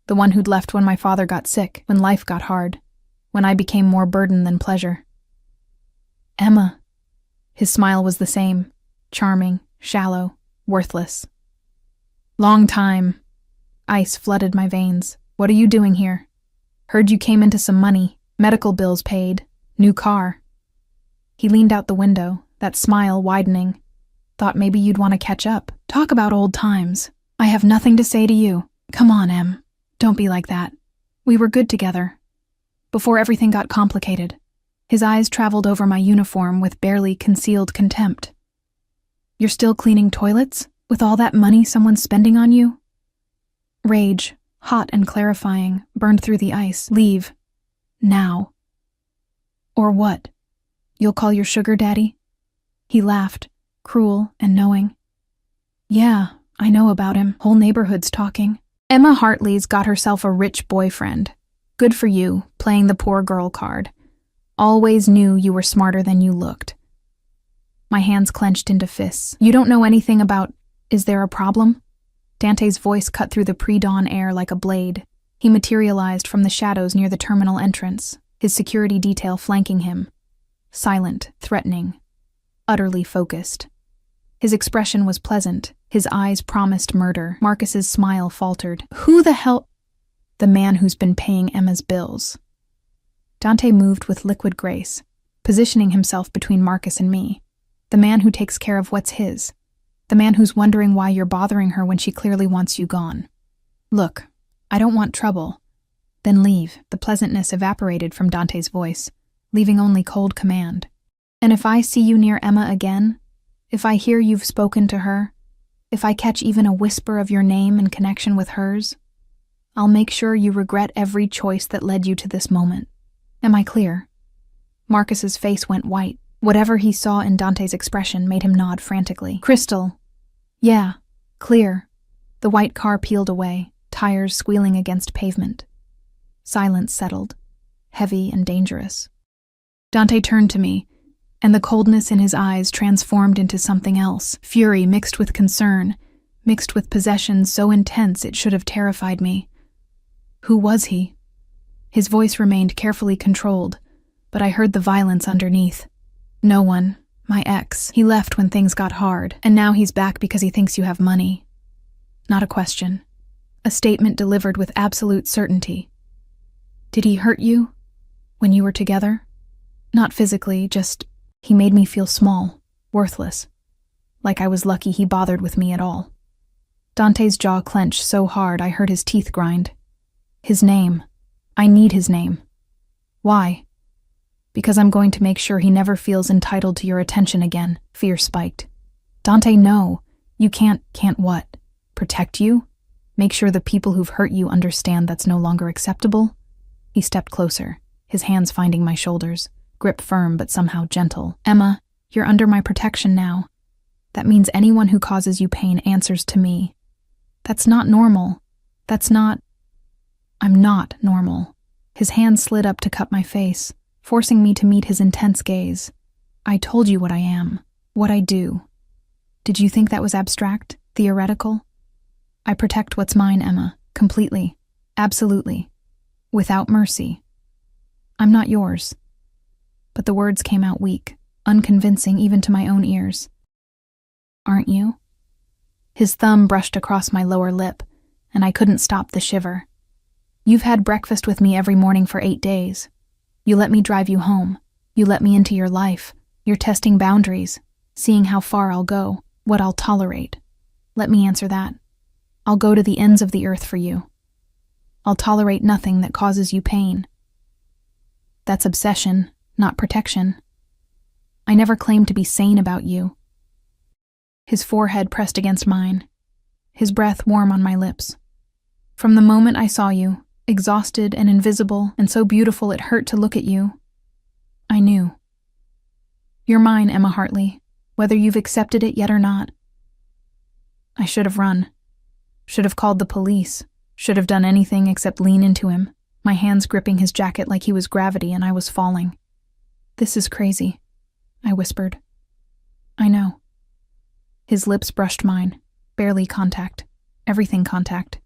the one who'd left when my father got sick, when life got hard, when I became more burden than pleasure. "Emma." His smile was the same, charming, shallow, worthless. "Long time." Ice flooded my veins. "What are you doing here? Heard you came into some money, medical bills paid, new car." He leaned out the window, that smile widening. Thought maybe you'd want to catch up. Talk about old times. I have nothing to say to you. Come on, Em. Don't be like that. We were good together. Before everything got complicated. His eyes traveled over my uniform with barely concealed contempt. You're still cleaning toilets? With all that money someone's spending on you? Rage, hot and clarifying, burned through the ice. Leave. Now. Or what? You'll call your sugar daddy? He laughed, cruel and knowing. Yeah, I know about him. Whole neighborhood's talking. Emma Hartley's got herself a rich boyfriend. Good for you, playing the poor girl card. Always knew you were smarter than you looked. My hands clenched into fists. You don't know anything about... Is there a problem? Dante's voice cut through the pre-dawn air like a blade. He materialized from the shadows near the terminal entrance, his security detail flanking him. Silent, threatening, utterly focused. His expression was pleasant. His eyes promised murder. Marcus's smile faltered. Who the hell? The man who's been paying Emma's bills. Dante moved with liquid grace, positioning himself between Marcus and me. The man who takes care of what's his. The man who's wondering why you're bothering her when she clearly wants you gone. Look, I don't want trouble. Then leave. The pleasantness evaporated from Dante's voice, leaving only cold command. And if I see you near Emma again, if I hear you've spoken to her, if I catch even a whisper of your name in connection with hers, I'll make sure you regret every choice that led you to this moment. Am I clear? Marcus's face went white. Whatever he saw in Dante's expression made him nod frantically. Crystal. Yeah, clear. The white car peeled away, tires squealing against pavement. Silence settled, heavy and dangerous. Dante turned to me, and the coldness in his eyes transformed into something else. Fury mixed with concern, mixed with possession so intense it should have terrified me. Who was he? His voice remained carefully controlled, but I heard the violence underneath. No one. My ex. He left when things got hard, and now he's back because he thinks you have money. Not a question. A statement delivered with absolute certainty. Did he hurt you? When you were together? Not physically, just... He made me feel small, worthless. Like I was lucky he bothered with me at all. Dante's jaw clenched so hard I heard his teeth grind. His name. I need his name. Why? Because I'm going to make sure he never feels entitled to your attention again. Fear spiked. Dante, no. You can't what? Protect you? Make sure the people who've hurt you understand that's no longer acceptable? He stepped closer, his hands finding my shoulders, grip firm but somehow gentle. Emma, you're under my protection now. That means anyone who causes you pain answers to me. That's not normal. I'm not normal. His hand slid up to cup my face, forcing me to meet his intense gaze. I told you what I am, what I do. Did you think that was abstract, theoretical? I protect what's mine, Emma, completely, absolutely, without mercy. I'm not yours. But the words came out weak, unconvincing even to my own ears. Aren't you? His thumb brushed across my lower lip, and I couldn't stop the shiver. You've had breakfast with me every morning for 8 days. You let me drive you home. You let me into your life. You're testing boundaries, seeing how far I'll go, what I'll tolerate. Let me answer that. I'll go to the ends of the earth for you. I'll tolerate nothing that causes you pain. That's obsession, not protection. I never claimed to be sane about you. His forehead pressed against mine, his breath warm on my lips. From the moment I saw you, exhausted and invisible and so beautiful it hurt to look at you, I knew. You're mine, Emma Hartley, whether you've accepted it yet or not. I should have run. Should have called the police. Should have done anything except lean into him, my hands gripping his jacket like he was gravity and I was falling. This is crazy, I whispered. I know. His lips brushed mine, barely contact, everything contact.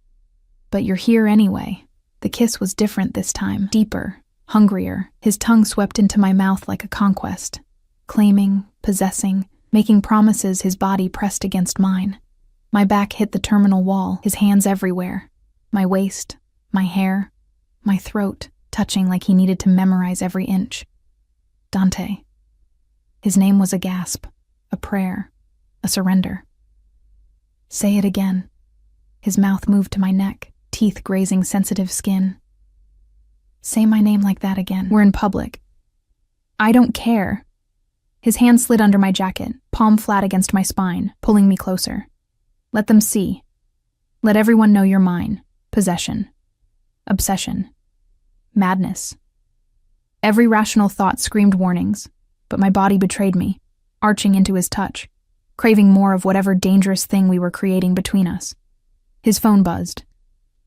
But you're here anyway. The kiss was different this time, deeper, hungrier. His tongue swept into my mouth like a conquest, claiming, possessing, making promises. His body pressed against mine. My back hit the terminal wall, his hands everywhere. My waist, my hair, my throat, touching like he needed to memorize every inch. Dante. His name was a gasp, a prayer, a surrender. Say it again. His mouth moved to my neck, teeth grazing sensitive skin. Say my name like that again. We're in public. I don't care. His hand slid under my jacket, palm flat against my spine, pulling me closer. Let them see. Let everyone know you're mine. Possession. Obsession. Madness. Every rational thought screamed warnings, but my body betrayed me, arching into his touch, craving more of whatever dangerous thing we were creating between us. His phone buzzed.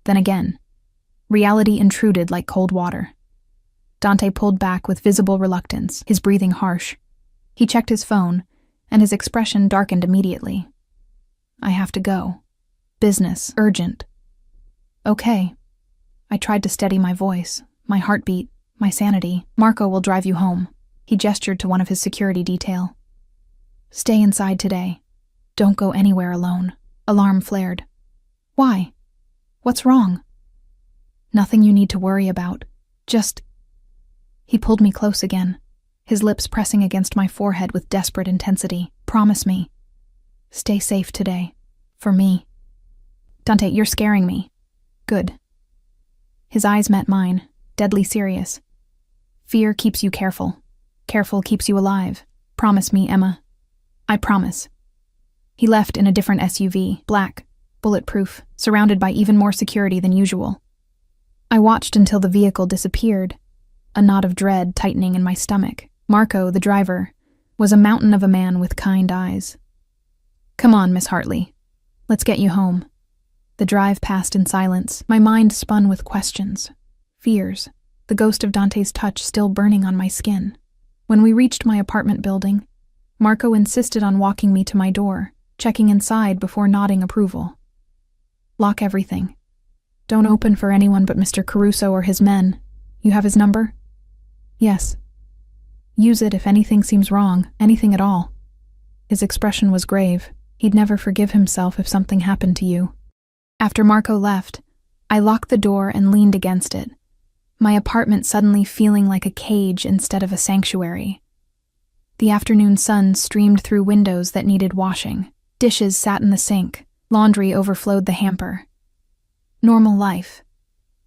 Then again. Reality intruded like cold water. Dante pulled back with visible reluctance, his breathing harsh. He checked his phone, and his expression darkened immediately. I have to go. Business, urgent. Okay. I tried to steady my voice, my heartbeat, my sanity. Marco will drive you home. He gestured to one of his security detail. Stay inside today. Don't go anywhere alone. Alarm flared. Why? What's wrong? Nothing you need to worry about. Just... He pulled me close again, his lips pressing against my forehead with desperate intensity. Promise me. Stay safe today. For me. Dante, you're scaring me. Good. His eyes met mine, deadly serious. Fear keeps you careful. Careful keeps you alive. Promise me, Emma. I promise. He left in a different SUV, black, bulletproof, surrounded by even more security than usual. I watched until the vehicle disappeared, a knot of dread tightening in my stomach. Marco, the driver, was a mountain of a man with kind eyes. Come on, Miss Hartley. Let's get you home. The drive passed in silence, my mind spun with questions, fears, the ghost of Dante's touch still burning on my skin. When we reached my apartment building, Marco insisted on walking me to my door, checking inside before nodding approval. Lock everything. Don't open for anyone but Mr. Caruso or his men. You have his number? Yes. Use it if anything seems wrong, anything at all. His expression was grave. He'd never forgive himself if something happened to you. After Marco left, I locked the door and leaned against it, my apartment suddenly feeling like a cage instead of a sanctuary. The afternoon sun streamed through windows that needed washing. Dishes sat in the sink. Laundry overflowed the hamper. Normal life.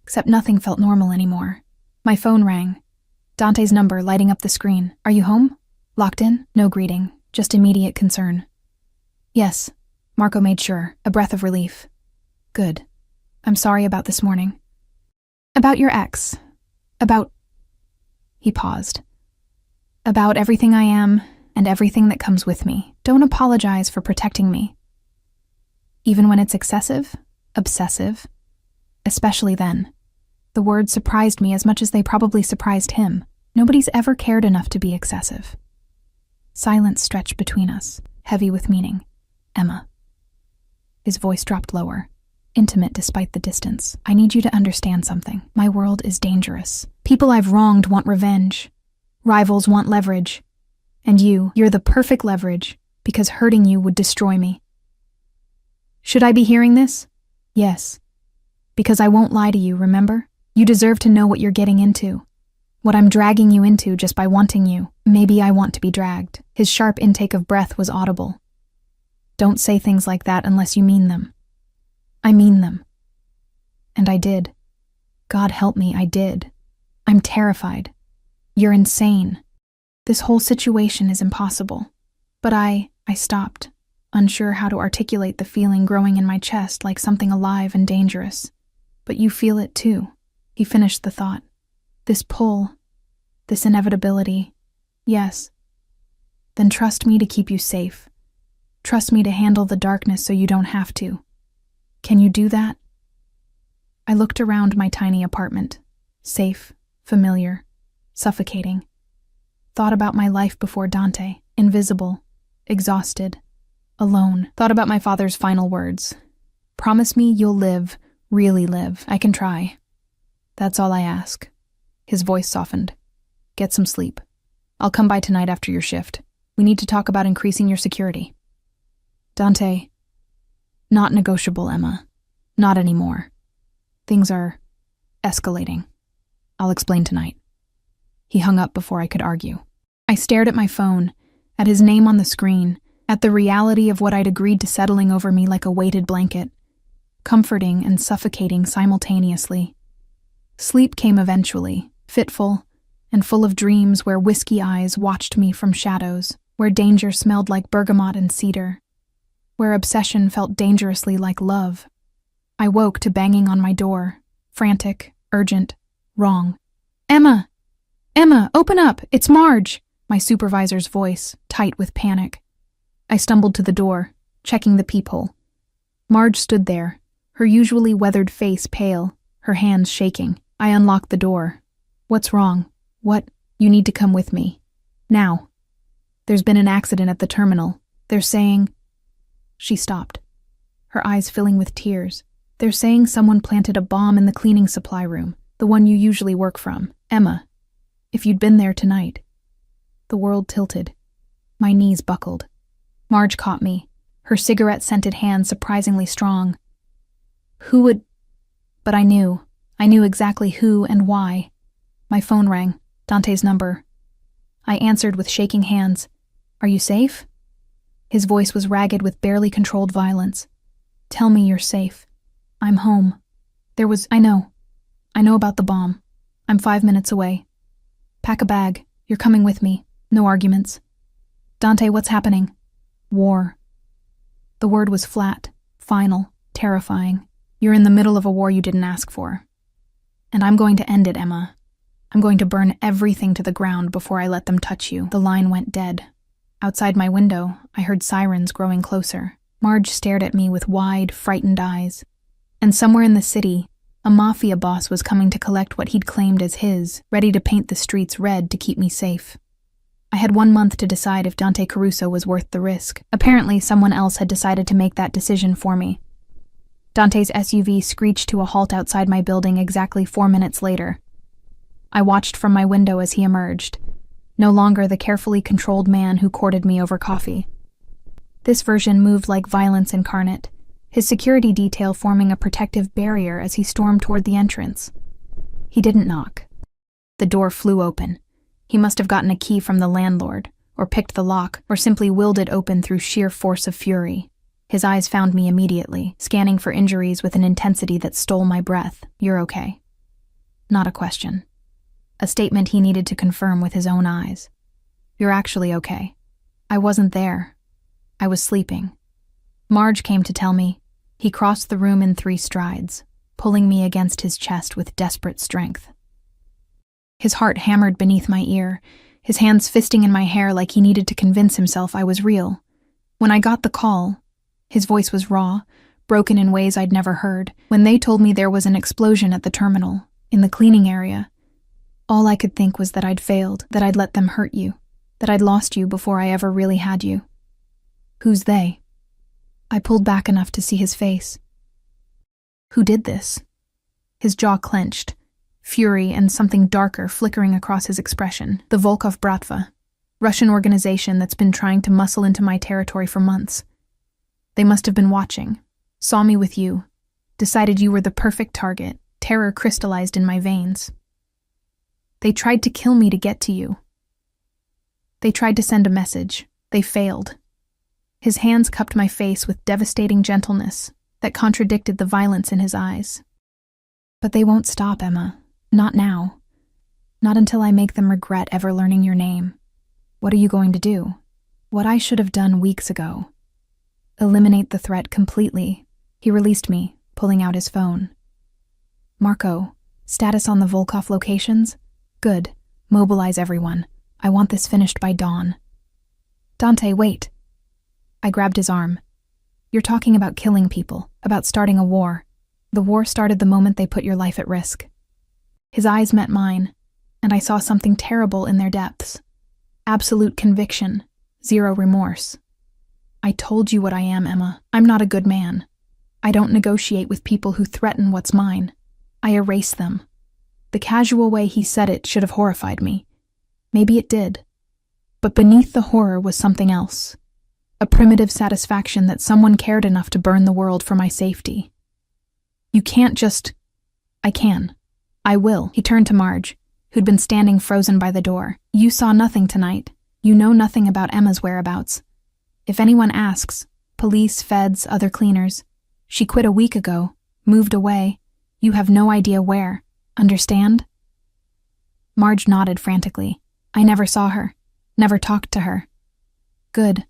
Except nothing felt normal anymore. My phone rang. Dante's number lighting up the screen. Are you home? Locked in? No greeting, just immediate concern. Yes. Marco made sure, a breath of relief. Good. I'm sorry about this morning. About your ex. About... He paused. About everything I am and everything that comes with me. Don't apologize for protecting me. Even when it's excessive, obsessive, especially then. The words surprised me as much as they probably surprised him. Nobody's ever cared enough to be excessive. Silence stretched between us, heavy with meaning. Emma. His voice dropped lower, intimate despite the distance. I need you to understand something. My world is dangerous. People I've wronged want revenge. Rivals want leverage. And you're the perfect leverage, because hurting you would destroy me. Should I be hearing this? Yes. Because I won't lie to you, remember? You deserve to know what you're getting into. What I'm dragging you into just by wanting you. Maybe I want to be dragged. His sharp intake of breath was audible. Don't say things like that unless you mean them. I mean them. And I did. God help me, I did. I'm terrified. You're insane. This whole situation is impossible. But I stopped, unsure how to articulate the feeling growing in my chest like something alive and dangerous. But you feel it too. He finished the thought. This pull, this inevitability. Yes. Then trust me to keep you safe. Trust me to handle the darkness so you don't have to. Can you do that? I looked around my tiny apartment. Safe, familiar, suffocating. Thought about my life before Dante, invisible, exhausted, alone. Thought about my father's final words. Promise me you'll live, really live. I can try. That's all I ask. His voice softened. Get some sleep. I'll come by tonight after your shift. We need to talk about increasing your security. Dante. Not negotiable, Emma. Not anymore. Things are escalating. I'll explain tonight. He hung up before I could argue. I stared at my phone, at his name on the screen, at the reality of what I'd agreed to settling over me like a weighted blanket, comforting and suffocating simultaneously. Sleep came eventually, fitful and full of dreams where whiskey eyes watched me from shadows, where danger smelled like bergamot and cedar, where obsession felt dangerously like love. I woke to banging on my door, frantic, urgent, wrong. "Emma! Emma, open up! It's Marge!" My supervisor's voice, tight with panic. I stumbled to the door, checking the peephole. Marge stood there, her usually weathered face pale, her hands shaking. I unlocked the door. "What's wrong? What? You need to come with me. Now. There's been an accident at the terminal. They're saying—" She stopped, her eyes filling with tears. "They're saying someone planted a bomb in the cleaning supply room, the one you usually work from. Emma, if you'd been there tonight." The world tilted. My knees buckled. Marge caught me, her cigarette-scented hand surprisingly strong. "Who would—" But I knew exactly who and why. My phone rang, Dante's number. I answered with shaking hands. "Are you safe?" His voice was ragged with barely controlled violence. "Tell me you're safe. I'm home. I know about the bomb. I'm 5 minutes away. Pack a bag. You're coming with me. No arguments." "Dante, what's happening?" "War." The word was flat, final, terrifying. "You're in the middle of a war you didn't ask for. And I'm going to end it, Emma. I'm going to burn everything to the ground before I let them touch you." The line went dead. Outside my window, I heard sirens growing closer. Marge stared at me with wide, frightened eyes. And somewhere in the city, a Mafia boss was coming to collect what he'd claimed as his, ready to paint the streets red to keep me safe. I had 1 month to decide if Dante Caruso was worth the risk. Apparently, someone else had decided to make that decision for me. Dante's SUV screeched to a halt outside my building exactly 4 minutes later. I watched from my window as he emerged, no longer the carefully controlled man who courted me over coffee. This version moved like violence incarnate, his security detail forming a protective barrier as he stormed toward the entrance. He didn't knock. The door flew open. He must have gotten a key from the landlord, or picked the lock, or simply willed it open through sheer force of fury. His eyes found me immediately, scanning for injuries with an intensity that stole my breath. "You're okay." Not a question. A statement he needed to confirm with his own eyes. "You're actually okay. I wasn't there. I was sleeping." Marge came to tell me. He crossed the room in 3 strides, pulling me against his chest with desperate strength. His heart hammered beneath my ear, his hands fisting in my hair like he needed to convince himself I was real. When I got the call, his voice was raw, broken in ways I'd never heard. When they told me there was an explosion at the terminal, in the cleaning area, all I could think was that I'd failed, that I'd let them hurt you, that I'd lost you before I ever really had you. "Who's they?" I pulled back enough to see his face. "Who did this?" His jaw clenched, fury and something darker flickering across his expression. "The Volkov Bratva, Russian organization that's been trying to muscle into my territory for months. They must have been watching, saw me with you, decided you were the perfect target, terror crystallized in my veins. They tried to kill me to get to you. They tried to send a message. They failed." His hands cupped my face with devastating gentleness that contradicted the violence in his eyes. "But they won't stop, Emma. Not now. Not until I make them regret ever learning your name. What are you going to do?" What I should have done weeks ago. Eliminate the threat completely. He released me, pulling out his phone. "Marco, status on the Volkov locations? Good. Mobilize everyone. I want this finished by dawn." "Dante, wait." I grabbed his arm. "You're talking about killing people, about starting a war. The war started the moment they put your life at risk." His eyes met mine, and I saw something terrible in their depths. Absolute conviction, zero remorse. "I told you what I am, Emma. I'm not a good man. I don't negotiate with people who threaten what's mine. I erase them." The casual way he said it should have horrified me. Maybe it did. But beneath the horror was something else. A primitive satisfaction that someone cared enough to burn the world for my safety. "You can't just—" "I can. I will." He turned to Marge, who'd been standing frozen by the door. "You saw nothing tonight. You know nothing about Emma's whereabouts. If anyone asks, police, feds, other cleaners, she quit a week ago, moved away. You have no idea where. Understand? Marge nodded frantically. I never saw her. Never talked to her. Good.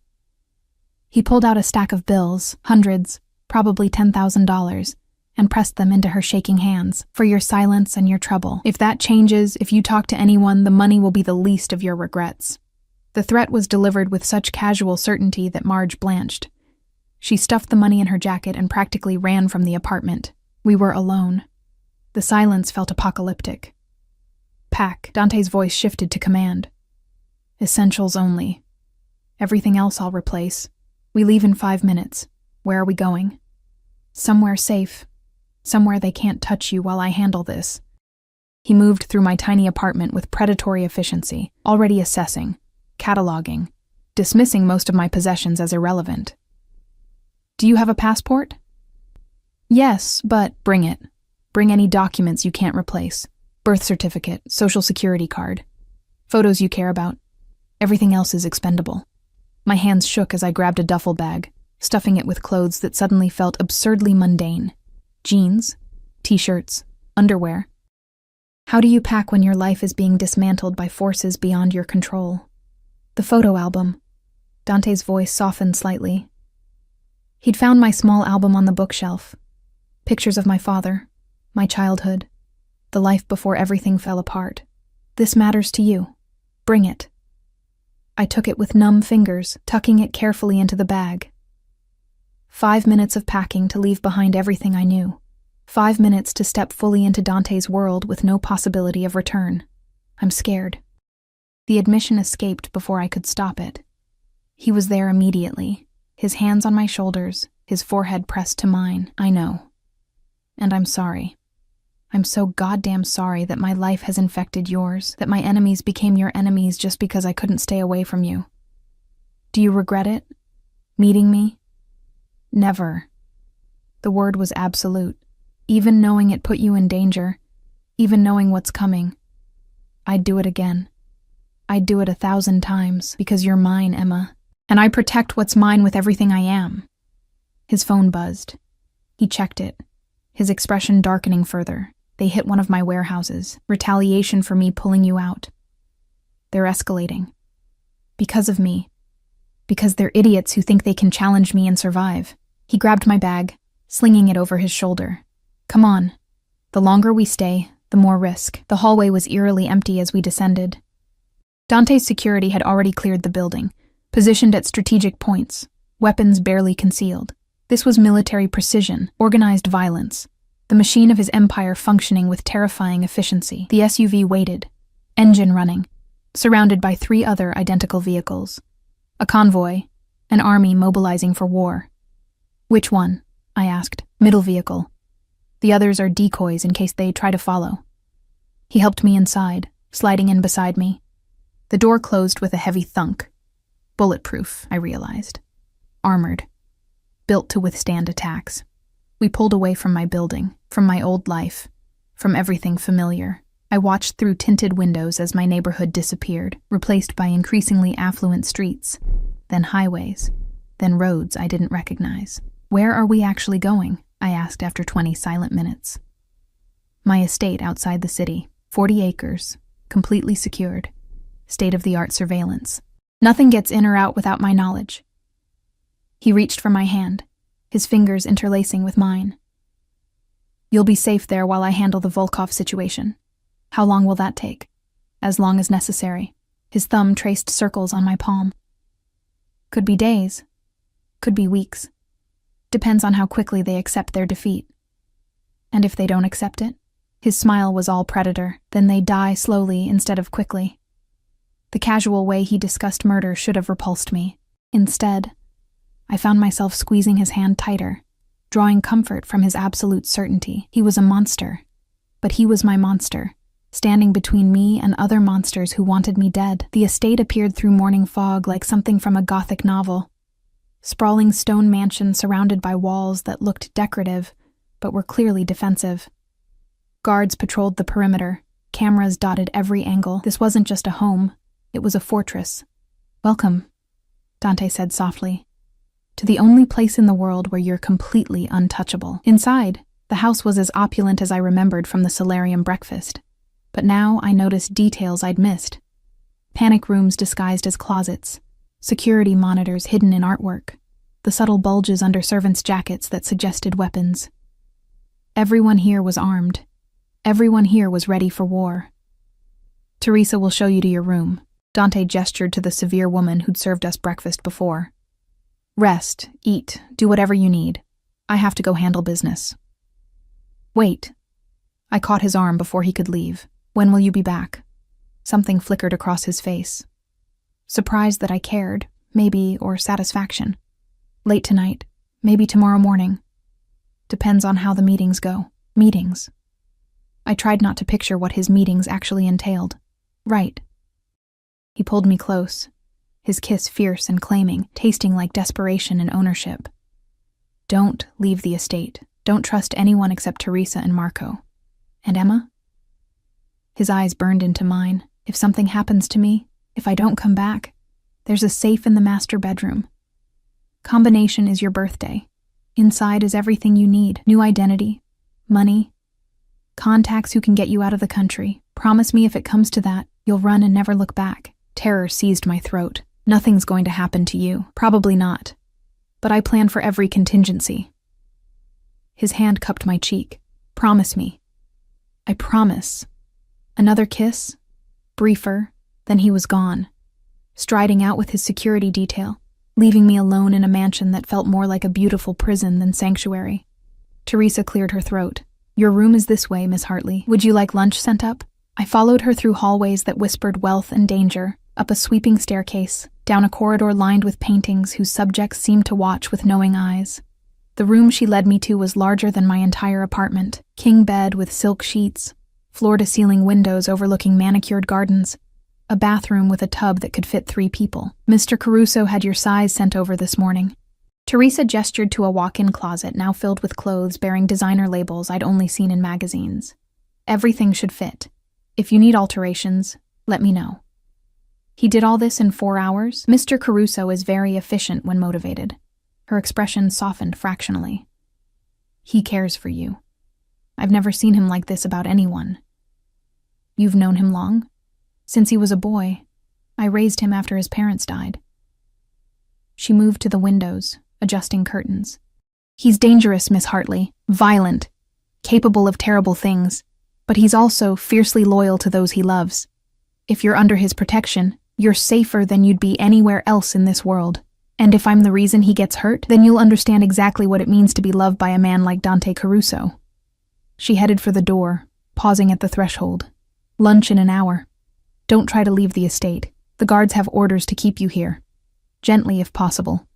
He pulled out a stack of bills, hundreds, probably $10,000, and pressed them into her shaking hands. For your silence and your trouble. If that changes, if you talk to anyone, the money will be the least of your regrets. The threat was delivered with such casual certainty that Marge blanched. She stuffed the money in her jacket and practically ran from the apartment. We were alone. The silence felt apocalyptic. Pack. Dante's voice shifted to command. Essentials only. Everything else I'll replace. We leave in 5 minutes. Where are we going? Somewhere safe. Somewhere they can't touch you while I handle this. He moved through my tiny apartment with predatory efficiency, already assessing, cataloging, dismissing most of my possessions as irrelevant. Do you have a passport? Yes, but bring it. Bring any documents you can't replace. Birth certificate, social security card. Photos you care about. Everything else is expendable. My hands shook as I grabbed a duffel bag, stuffing it with clothes that suddenly felt absurdly mundane. Jeans, t-shirts, underwear. How do you pack when your life is being dismantled by forces beyond your control? The photo album. Dante's voice softened slightly. He'd found my small album on the bookshelf. Pictures of my father, my childhood, the life before everything fell apart. This matters to you. Bring it. I took it with numb fingers, tucking it carefully into the bag. 5 minutes of packing to leave behind everything I knew. 5 minutes to step fully into Dante's world with no possibility of return. I'm scared. The admission escaped before I could stop it. He was there immediately, his hands on my shoulders, his forehead pressed to mine. I know. And I'm sorry. I'm so goddamn sorry that my life has infected yours, that my enemies became your enemies just because I couldn't stay away from you. Do you regret it? Meeting me? Never. The word was absolute. Even knowing it put you in danger, even knowing what's coming, I'd do it again. I'd do it 1,000 times, because you're mine, Emma, and I protect what's mine with everything I am. His phone buzzed. He checked it, his expression darkening further. They hit one of my warehouses. Retaliation for me pulling you out. They're escalating. Because of me. Because they're idiots who think they can challenge me and survive. He grabbed my bag, slinging it over his shoulder. Come on. The longer we stay, the more risk. The hallway was eerily empty as we descended. Dante's security had already cleared the building, positioned at strategic points, weapons barely concealed. This was military precision, organized violence. The machine of his empire functioning with terrifying efficiency. The SUV waited, engine running, surrounded by 3 other identical vehicles. A convoy, an army mobilizing for war. Which one? I asked. Middle vehicle. The others are decoys in case they try to follow. He helped me inside, sliding in beside me. The door closed with a heavy thunk. Bulletproof, I realized. Armored. Built to withstand attacks. We pulled away from my building, from my old life, from everything familiar. I watched through tinted windows as my neighborhood disappeared, replaced by increasingly affluent streets, then highways, then roads I didn't recognize. Where are we actually going? I asked after 20 silent minutes. My estate outside the city, 40 acres, completely secured, state-of-the-art surveillance. Nothing gets in or out without my knowledge. He reached for my hand, his fingers interlacing with mine. You'll be safe there while I handle the Volkov situation. How long will that take? As long as necessary. His thumb traced circles on my palm. Could be days. Could be weeks. Depends on how quickly they accept their defeat. And if they don't accept it? His smile was all predator. Then they die slowly instead of quickly. The casual way he discussed murder should have repulsed me. Instead, I found myself squeezing his hand tighter, drawing comfort from his absolute certainty. He was a monster, but he was my monster, standing between me and other monsters who wanted me dead. The estate appeared through morning fog like something from a Gothic novel. Sprawling stone mansion surrounded by walls that looked decorative, but were clearly defensive. Guards patrolled the perimeter, cameras dotted every angle. This wasn't just a home, it was a fortress. Welcome, Dante said softly, to the only place in the world where you're completely untouchable. Inside, the house was as opulent as I remembered from the solarium breakfast, but now I noticed details I'd missed. Panic rooms disguised as closets, security monitors hidden in artwork, the subtle bulges under servants' jackets that suggested weapons. Everyone here was armed. Everyone here was ready for war. Teresa will show you to your room. Dante gestured to the severe woman who'd served us breakfast before. Rest, eat, do whatever you need. I have to go handle business. Wait. I caught his arm before he could leave. When will you be back? Something flickered across his face. Surprise that I cared, maybe, or satisfaction. Late tonight, maybe tomorrow morning. Depends on how the meetings go. Meetings. I tried not to picture what his meetings actually entailed. Right. He pulled me close, his kiss fierce and claiming, tasting like desperation and ownership. Don't leave the estate. Don't trust anyone except Teresa and Marco. And Emma? His eyes burned into mine. If something happens to me, if I don't come back, there's a safe in the master bedroom. Combination is your birthday. Inside is everything you need. New identity, money, contacts who can get you out of the country. Promise me if it comes to that, you'll run and never look back. Terror seized my throat. Nothing's going to happen to you. Probably not. But I plan for every contingency. His hand cupped my cheek. Promise me. I promise. Another kiss, briefer, then he was gone, striding out with his security detail, leaving me alone in a mansion that felt more like a beautiful prison than sanctuary. Teresa cleared her throat. Your room is this way, Miss Hartley. Would you like lunch sent up? I followed her through hallways that whispered wealth and danger, up a sweeping staircase, down a corridor lined with paintings whose subjects seemed to watch with knowing eyes. The room she led me to was larger than my entire apartment. King bed with silk sheets, floor-to-ceiling windows overlooking manicured gardens, a bathroom with a tub that could fit 3 people. Mr. Caruso had your size sent over this morning. Teresa gestured to a walk-in closet now filled with clothes bearing designer labels I'd only seen in magazines. Everything should fit. If you need alterations, let me know. He did all this in 4 hours? Mr. Caruso is very efficient when motivated. Her expression softened fractionally. He cares for you. I've never seen him like this about anyone. You've known him long? Since he was a boy. I raised him after his parents died. She moved to the windows, adjusting curtains. He's dangerous, Miss Hartley. Violent. Capable of terrible things. But he's also fiercely loyal to those he loves. If you're under his protection, you're safer than you'd be anywhere else in this world. And if I'm the reason he gets hurt, then you'll understand exactly what it means to be loved by a man like Dante Caruso. She headed for the door, pausing at the threshold. Lunch in an hour. Don't try to leave the estate. The guards have orders to keep you here. Gently if possible.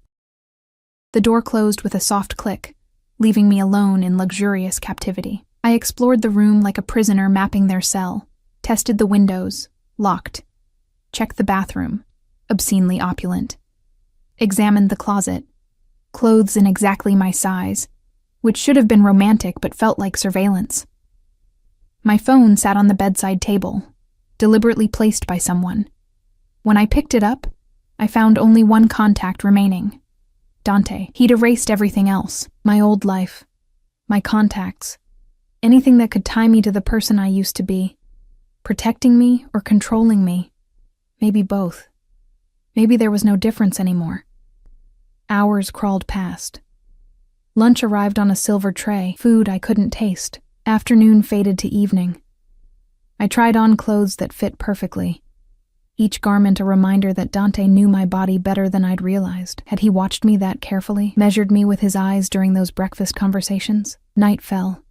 The door closed with a soft click, leaving me alone in luxurious captivity. I explored the room like a prisoner mapping their cell, tested the windows, locked, checked the bathroom, obscenely opulent, examined the closet, clothes in exactly my size, which should have been romantic but felt like surveillance. My phone sat on the bedside table, deliberately placed by someone. When I picked it up, I found only one contact remaining. Dante. He'd erased everything else, my old life, my contacts, anything that could tie me to the person I used to be, protecting me or controlling me. Maybe both. Maybe there was no difference anymore. Hours crawled past. Lunch arrived on a silver tray, food I couldn't taste. Afternoon faded to evening. I tried on clothes that fit perfectly. Each garment a reminder that Dante knew my body better than I'd realized. Had he watched me that carefully, measured me with his eyes during those breakfast conversations? Night fell.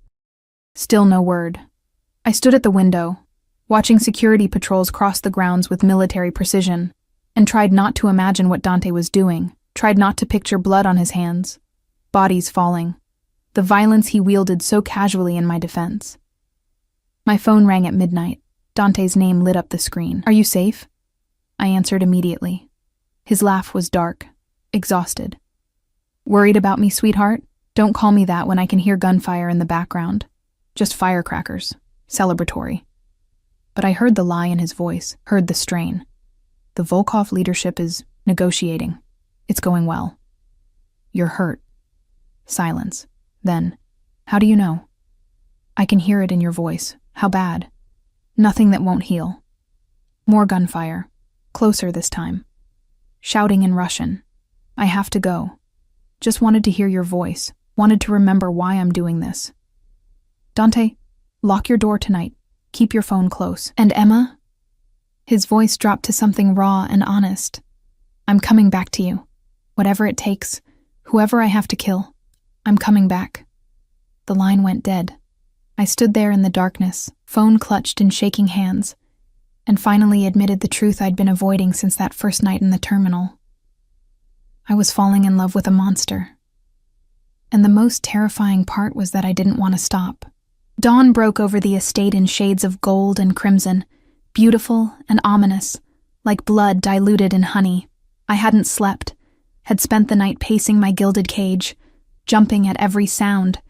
Still no word. I stood at the window, watching security patrols cross the grounds with military precision, and tried not to imagine what Dante was doing, tried not to picture blood on his hands, bodies falling, the violence he wielded so casually in my defense. My phone rang at midnight. Dante's name lit up the screen. Are you safe? I answered immediately. His laugh was dark, exhausted. Worried about me, sweetheart? Don't call me that when I can hear gunfire in the background. Just firecrackers. Celebratory. But I heard the lie in his voice, heard the strain. The Volkov leadership is negotiating. It's going well. You're hurt. Silence. Then, how do you know? I can hear it in your voice. How bad? Nothing that won't heal. More gunfire. Closer this time. Shouting in Russian. I have to go. Just wanted to hear your voice. Wanted to remember why I'm doing this. Dante, lock your door tonight. Keep your phone close. And Emma? His voice dropped to something raw and honest. I'm coming back to you. Whatever it takes, whoever I have to kill, I'm coming back. The line went dead. I stood there in the darkness, phone clutched in shaking hands, and finally admitted the truth I'd been avoiding since that first night in the terminal. I was falling in love with a monster. And the most terrifying part was that I didn't want to stop. Dawn broke over the estate in shades of gold and crimson, beautiful and ominous, like blood diluted in honey. I hadn't slept, had spent the night pacing my gilded cage, jumping at every sound,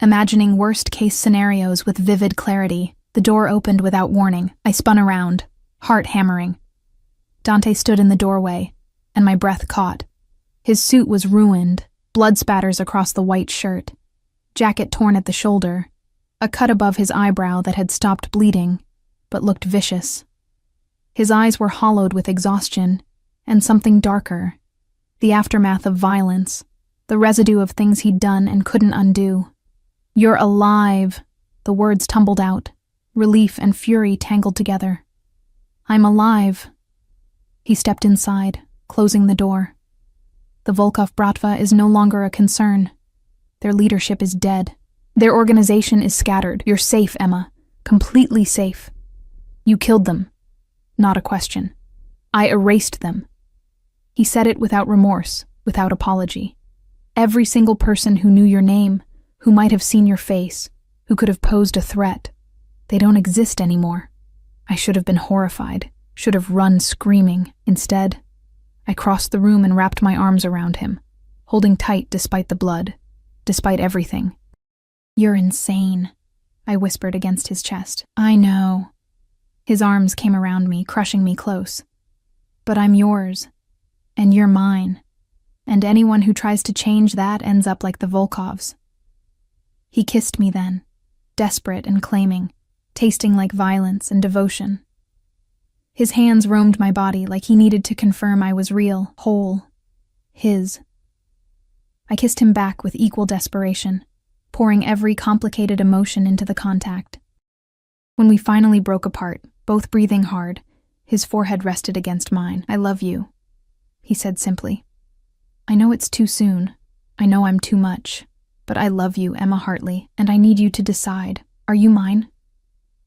imagining worst-case scenarios with vivid clarity. The door opened without warning. I spun around, heart hammering. Dante stood in the doorway, and my breath caught. His suit was ruined, blood spatters across the white shirt, jacket torn at the shoulder, a cut above his eyebrow that had stopped bleeding, but looked vicious. His eyes were hollowed with exhaustion, and something darker, the aftermath of violence, the residue of things he'd done and couldn't undo. You're alive, the words tumbled out, relief and fury tangled together. I'm alive. He stepped inside, closing the door. The Volkov Bratva is no longer a concern. Their leadership is dead. Their organization is scattered. You're safe, Emma. Completely safe. You killed them. Not a question. I erased them. He said it without remorse, without apology. Every single person who knew your name, who might have seen your face, who could have posed a threat, they don't exist anymore. I should have been horrified, should have run screaming. Instead, I crossed the room and wrapped my arms around him, holding tight despite the blood, despite everything. You're insane, I whispered against his chest. I know. His arms came around me, crushing me close. But I'm yours, and you're mine, and anyone who tries to change that ends up like the Volkovs. He kissed me then, desperate and claiming, tasting like violence and devotion. His hands roamed my body like he needed to confirm I was real, whole, his. I kissed him back with equal desperation, pouring every complicated emotion into the contact. When we finally broke apart, both breathing hard, his forehead rested against mine. I love you, he said simply. I know it's too soon. I know I'm too much. But I love you, Emma Hartley, and I need you to decide. Are you mine?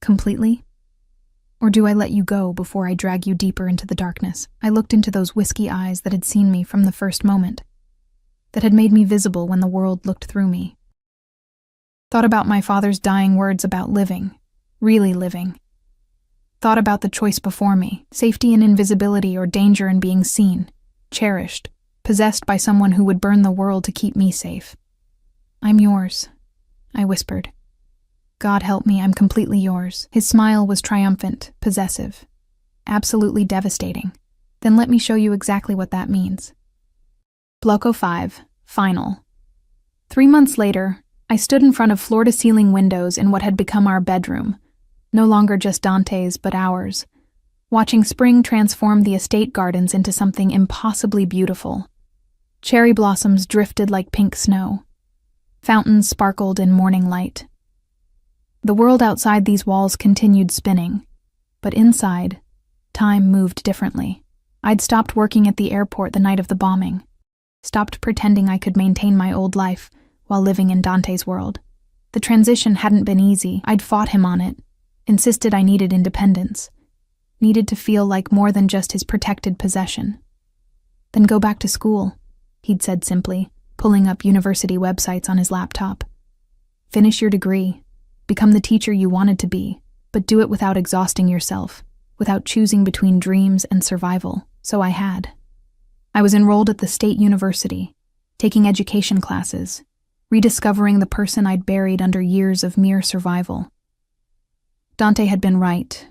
Completely? Or do I let you go before I drag you deeper into the darkness? I looked into those whiskey eyes that had seen me from the first moment, that had made me visible when the world looked through me. Thought about my father's dying words about living, really living. Thought about the choice before me, safety in invisibility or danger in being seen, cherished, possessed by someone who would burn the world to keep me safe. I'm yours, I whispered. God help me, I'm completely yours. His smile was triumphant, possessive, absolutely devastating. Then let me show you exactly what that means. Bloco 5, final. 3 months later, I stood in front of floor-to-ceiling windows in what had become our bedroom, no longer just Dante's but ours, watching spring transform the estate gardens into something impossibly beautiful. Cherry blossoms drifted like pink snow. Fountains sparkled in morning light. The world outside these walls continued spinning, but inside, time moved differently. I'd stopped working at the airport the night of the bombing, stopped pretending I could maintain my old life while living in Dante's world. The transition hadn't been easy. I'd fought him on it, insisted I needed independence, needed to feel like more than just his protected possession. Then go back to school, he'd said simply, pulling up university websites on his laptop. Finish your degree, become the teacher you wanted to be, but do it without exhausting yourself, without choosing between dreams and survival. So I had. I was enrolled at the state university, taking education classes, rediscovering the person I'd buried under years of mere survival. Dante had been right.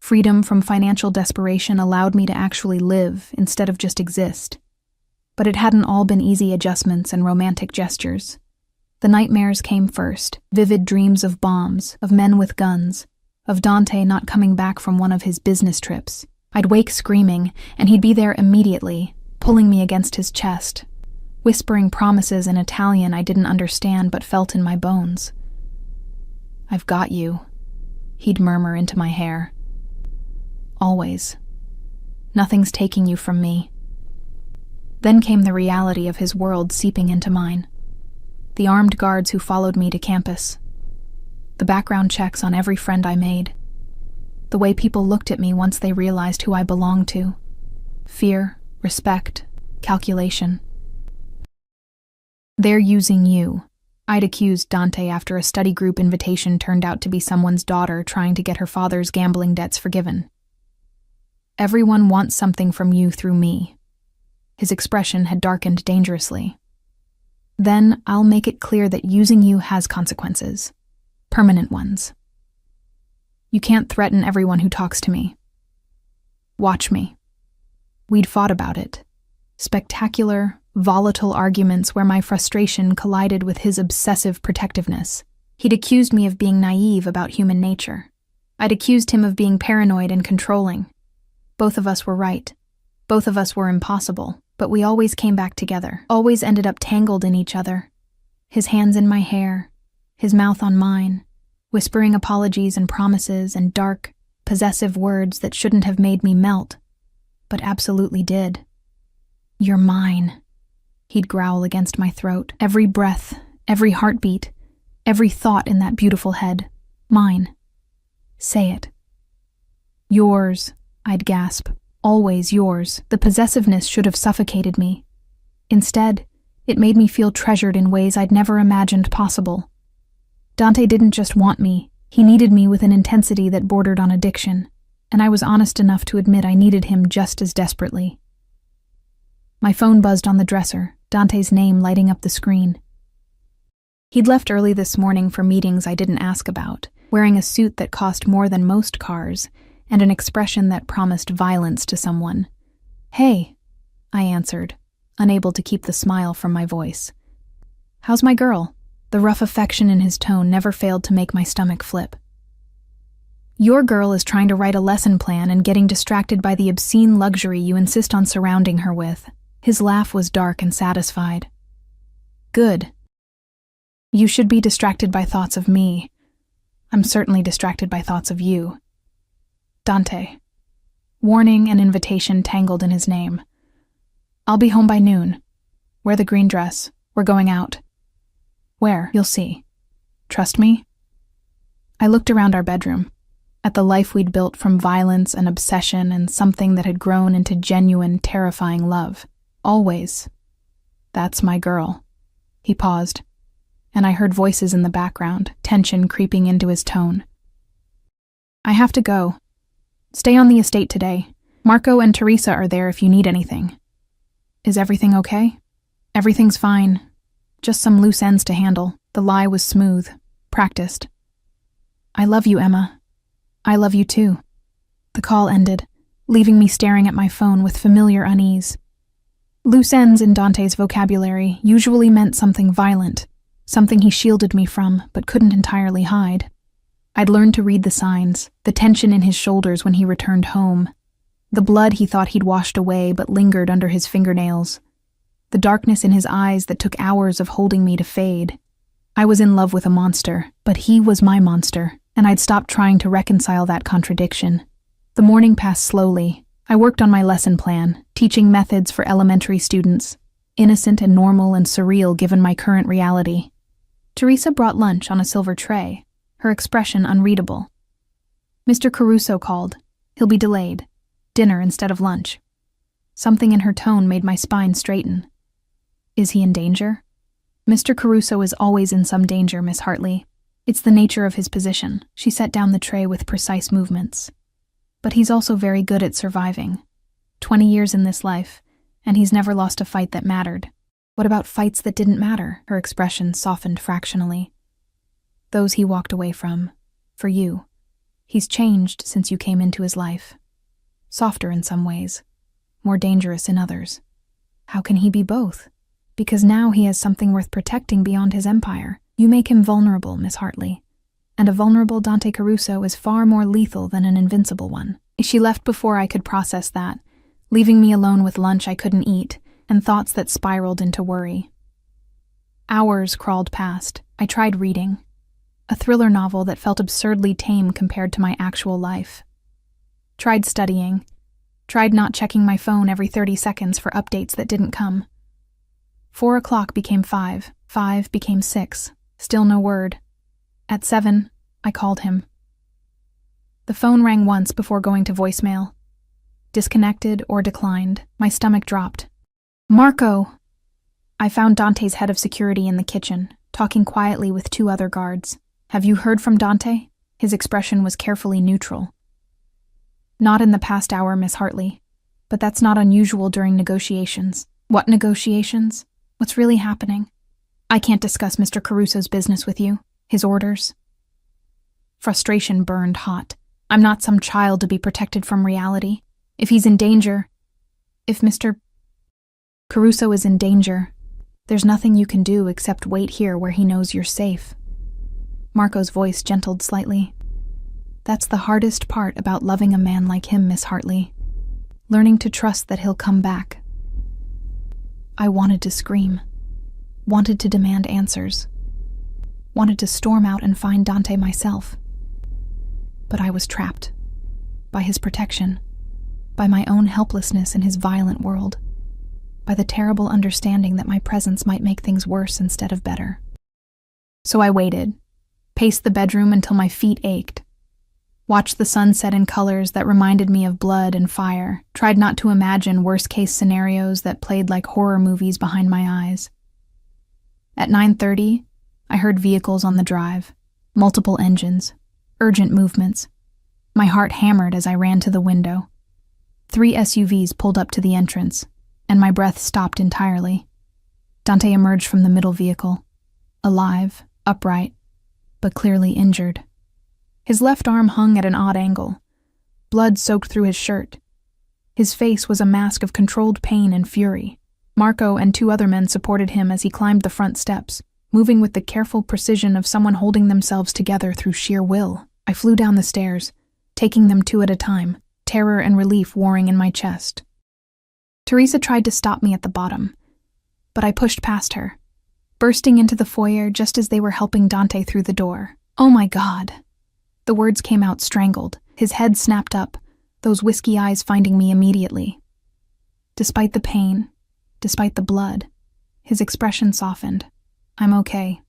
Freedom from financial desperation allowed me to actually live instead of just exist. But it hadn't all been easy adjustments and romantic gestures. The nightmares came first, vivid dreams of bombs, of men with guns, of Dante not coming back from one of his business trips. I'd wake screaming, and he'd be there immediately, pulling me against his chest, whispering promises in Italian I didn't understand but felt in my bones. "I've got you," he'd murmur into my hair. "Always. Nothing's taking you from me." Then came the reality of his world seeping into mine. The armed guards who followed me to campus. The background checks on every friend I made. The way people looked at me once they realized who I belonged to. Fear, respect, calculation. "They're using you," I'd accused Dante after a study group invitation turned out to be someone's daughter trying to get her father's gambling debts forgiven. "Everyone wants something from you through me." His expression had darkened dangerously. "Then I'll make it clear that using you has consequences. Permanent ones. You can't threaten everyone who talks to me. Watch me." We'd fought about it. Spectacular, volatile arguments where my frustration collided with his obsessive protectiveness. He'd accused me of being naive about human nature. I'd accused him of being paranoid and controlling. Both of us were right. Both of us were impossible, but we always came back together, always ended up tangled in each other. His hands in my hair, his mouth on mine, whispering apologies and promises and dark, possessive words that shouldn't have made me melt, but absolutely did. "You're mine," he'd growl against my throat. Every breath, every heartbeat, every thought in that beautiful head. Mine. Say it. "Yours," I'd gasp. "Always yours." The possessiveness should have suffocated me. Instead, it made me feel treasured in ways I'd never imagined possible. Dante didn't just want me, he needed me with an intensity that bordered on addiction, and I was honest enough to admit I needed him just as desperately. My phone buzzed on the dresser, Dante's name lighting up the screen. He'd left early this morning for meetings I didn't ask about, wearing a suit that cost more than most cars, and an expression that promised violence to someone. "Hey," I answered, unable to keep the smile from my voice. "How's my girl?" The rough affection in his tone never failed to make my stomach flip. "Your girl is trying to write a lesson plan and getting distracted by the obscene luxury you insist on surrounding her with." His laugh was dark and satisfied. "Good. You should be distracted by thoughts of me. I'm certainly distracted by thoughts of you." Dante. Warning and invitation tangled in his name. "I'll be home by noon. Wear the green dress. We're going out." "Where? You'll see. Trust me?" I looked around our bedroom, at the life we'd built from violence and obsession and something that had grown into genuine, terrifying love. Always. "That's my girl." He paused, and I heard voices in the background, tension creeping into his tone. "I have to go. Stay on the estate today. Marco and Teresa are there if you need anything." "Is everything okay?" "Everything's fine. Just some loose ends to handle." The lie was smooth, practiced. "I love you, Emma. I love you too." The call ended, leaving me staring at my phone with familiar unease. Loose ends in Dante's vocabulary usually meant something violent, something he shielded me from but couldn't entirely hide. I'd learned to read the signs, the tension in his shoulders when he returned home, the blood he thought he'd washed away but lingered under his fingernails, the darkness in his eyes that took hours of holding me to fade. I was in love with a monster, but he was my monster, and I'd stopped trying to reconcile that contradiction. The morning passed slowly. I worked on my lesson plan, teaching methods for elementary students, innocent and normal and surreal given my current reality. Teresa brought lunch on a silver tray, her expression unreadable. "Mr. Caruso called. He'll be delayed. Dinner instead of lunch." Something in her tone made my spine straighten. "Is he in danger?" "Mr. Caruso is always in some danger, Miss Hartley. It's the nature of his position." She set down the tray with precise movements. "But he's also very good at surviving. 20 years in this life, and he's never lost a fight that mattered." "What about fights that didn't matter?" Her expression softened fractionally. "Those he walked away from. For you." He's changed since you came into his life. Softer in some ways, more dangerous in others. How can he be both? Because now he has something worth protecting beyond his empire. You make him vulnerable, Miss Hartley. And a vulnerable Dante Caruso is far more lethal than an invincible one. She left before I could process that, leaving me alone with lunch I couldn't eat and thoughts that spiraled into worry. Hours crawled past. I tried reading. A thriller novel that felt absurdly tame compared to my actual life. Tried studying. Tried not checking my phone every 30 seconds for updates that didn't come. 4 o'clock became 5. 5 became 6. Still no word. At 7, I called him. The phone rang once before going to voicemail. Disconnected or declined. My stomach dropped. Marco! I found Dante's head of security in the kitchen, talking quietly with 2 other guards. Have you heard from Dante? His expression was carefully neutral. Not in the past hour, Miss Hartley. But that's not unusual during negotiations. What negotiations? What's really happening? I can't discuss Mr. Caruso's business with you. His orders. Frustration burned hot. I'm not some child to be protected from reality. If he's in danger, if Mr. Caruso is in danger, there's nothing you can do except wait here where he knows you're safe. Marco's voice gentled slightly. That's the hardest part about loving a man like him, Miss Hartley. Learning to trust that he'll come back. I wanted to scream. Wanted to demand answers. Wanted to storm out and find Dante myself. But I was trapped. By his protection. By my own helplessness in his violent world. By the terrible understanding that my presence might make things worse instead of better. So I waited. Paced the bedroom until my feet ached. Watched the sun set in colors that reminded me of blood and fire. Tried not to imagine worst-case scenarios that played like horror movies behind my eyes. At 9:30, I heard vehicles on the drive. Multiple engines. Urgent movements. My heart hammered as I ran to the window. 3 SUVs pulled up to the entrance, and my breath stopped entirely. Dante emerged from the middle vehicle. Alive, upright, but clearly injured. His left arm hung at an odd angle. Blood soaked through his shirt. His face was a mask of controlled pain and fury. Marco and 2 other men supported him as he climbed the front steps, moving with the careful precision of someone holding themselves together through sheer will. I flew down the stairs, taking them 2 at a time, terror and relief warring in my chest. Teresa tried to stop me at the bottom, but I pushed past her, bursting into the foyer just as they were helping Dante through the door. Oh my God. The words came out strangled. His head snapped up, those whiskey eyes finding me immediately. Despite the pain, despite the blood, his expression softened. I'm okay.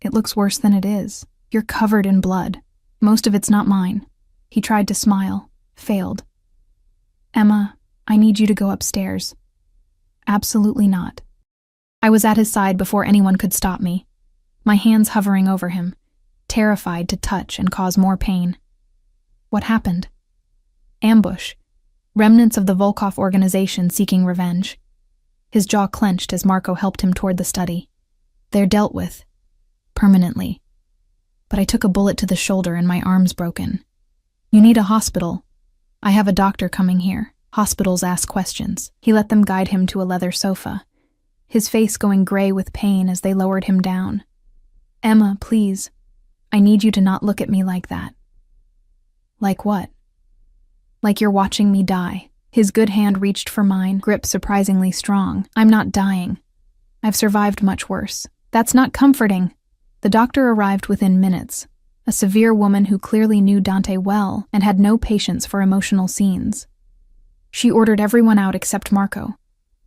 It looks worse than it is. You're covered in blood. Most of it's not mine. He tried to smile, failed. Emma, I need you to go upstairs. Absolutely not. I was at his side before anyone could stop me, my hands hovering over him, terrified to touch and cause more pain. What happened? Ambush. Remnants of the Volkov organization seeking revenge. His jaw clenched as Marco helped him toward the study. They're dealt with. Permanently. But I took a bullet to the shoulder and my arm's broken. You need a hospital. I have a doctor coming here. Hospitals ask questions. He let them guide him to a leather sofa, his face going gray with pain as they lowered him down. Emma, please. I need you to not look at me like that. Like what? Like you're watching me die. His good hand reached for mine, grip surprisingly strong. I'm not dying. I've survived much worse. That's not comforting. The doctor arrived within minutes, a severe woman who clearly knew Dante well and had no patience for emotional scenes. She ordered everyone out except Marco,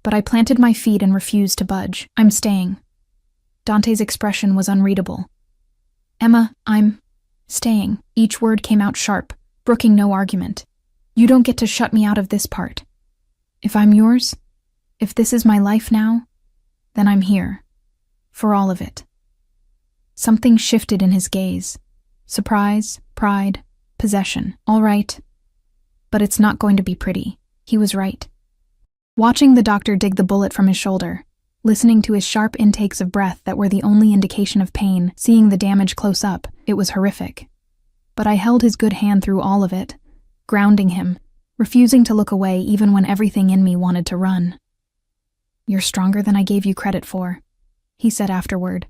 but I planted my feet and refused to budge. I'm staying. Dante's expression was unreadable. Emma, I'm staying. Each word came out sharp, brooking no argument. You don't get to shut me out of this part. If I'm yours, if this is my life now, then I'm here. For all of it. Something shifted in his gaze. Surprise, pride, possession. All right. But it's not going to be pretty. He was right. Watching the doctor dig the bullet from his shoulder, listening to his sharp intakes of breath that were the only indication of pain, seeing the damage close up, it was horrific. But I held his good hand through all of it, grounding him, refusing to look away even when everything in me wanted to run. "You're stronger than I gave you credit for," he said afterward,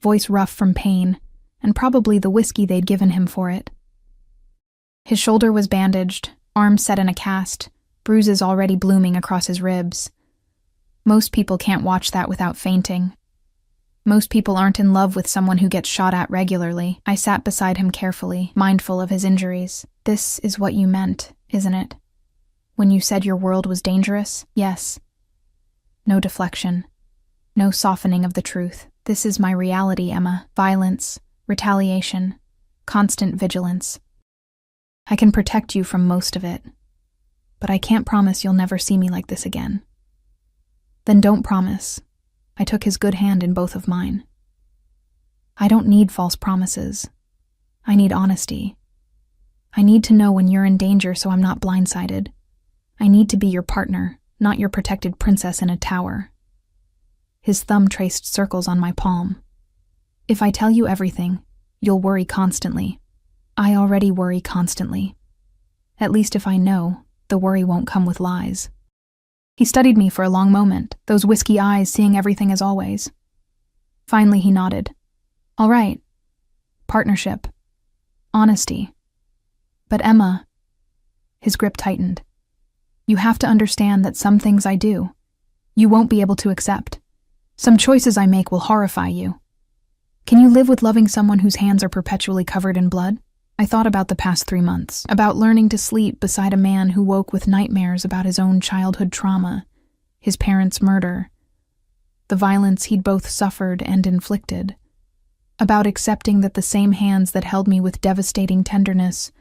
voice rough from pain, and probably the whiskey they'd given him for it. His shoulder was bandaged, arm set in a cast, bruises already blooming across his ribs. Most people can't watch that without fainting. Most people aren't in love with someone who gets shot at regularly. I sat beside him carefully, mindful of his injuries. "This is what you meant, isn't it? When you said your world was dangerous?" "Yes." No deflection. No softening of the truth. "This is my reality, Emma. Violence, retaliation, constant vigilance. I can protect you from most of it, but I can't promise you'll never see me like this again." "Then don't promise." I took his good hand in both of mine. "I don't need false promises. I need honesty. I need to know when you're in danger so I'm not blindsided. I need to be your partner, not your protected princess in a tower." His thumb traced circles on my palm. "If I tell you everything, you'll worry constantly. I already worry constantly. At least if I know, the worry won't come with lies." He studied me for a long moment, those whiskey eyes seeing everything as always. Finally he nodded. "All right. Partnership. Honesty. But Emma," his grip tightened, "you have to understand that some things I do, you won't be able to accept. Some choices I make will horrify you. Can you live with loving someone whose hands are perpetually covered in blood?" I thought about the past 3 months, about learning to sleep beside a man who woke with nightmares about his own childhood trauma, his parents' murder, the violence he'd both suffered and inflicted, about accepting that the same hands that held me with devastating tenderness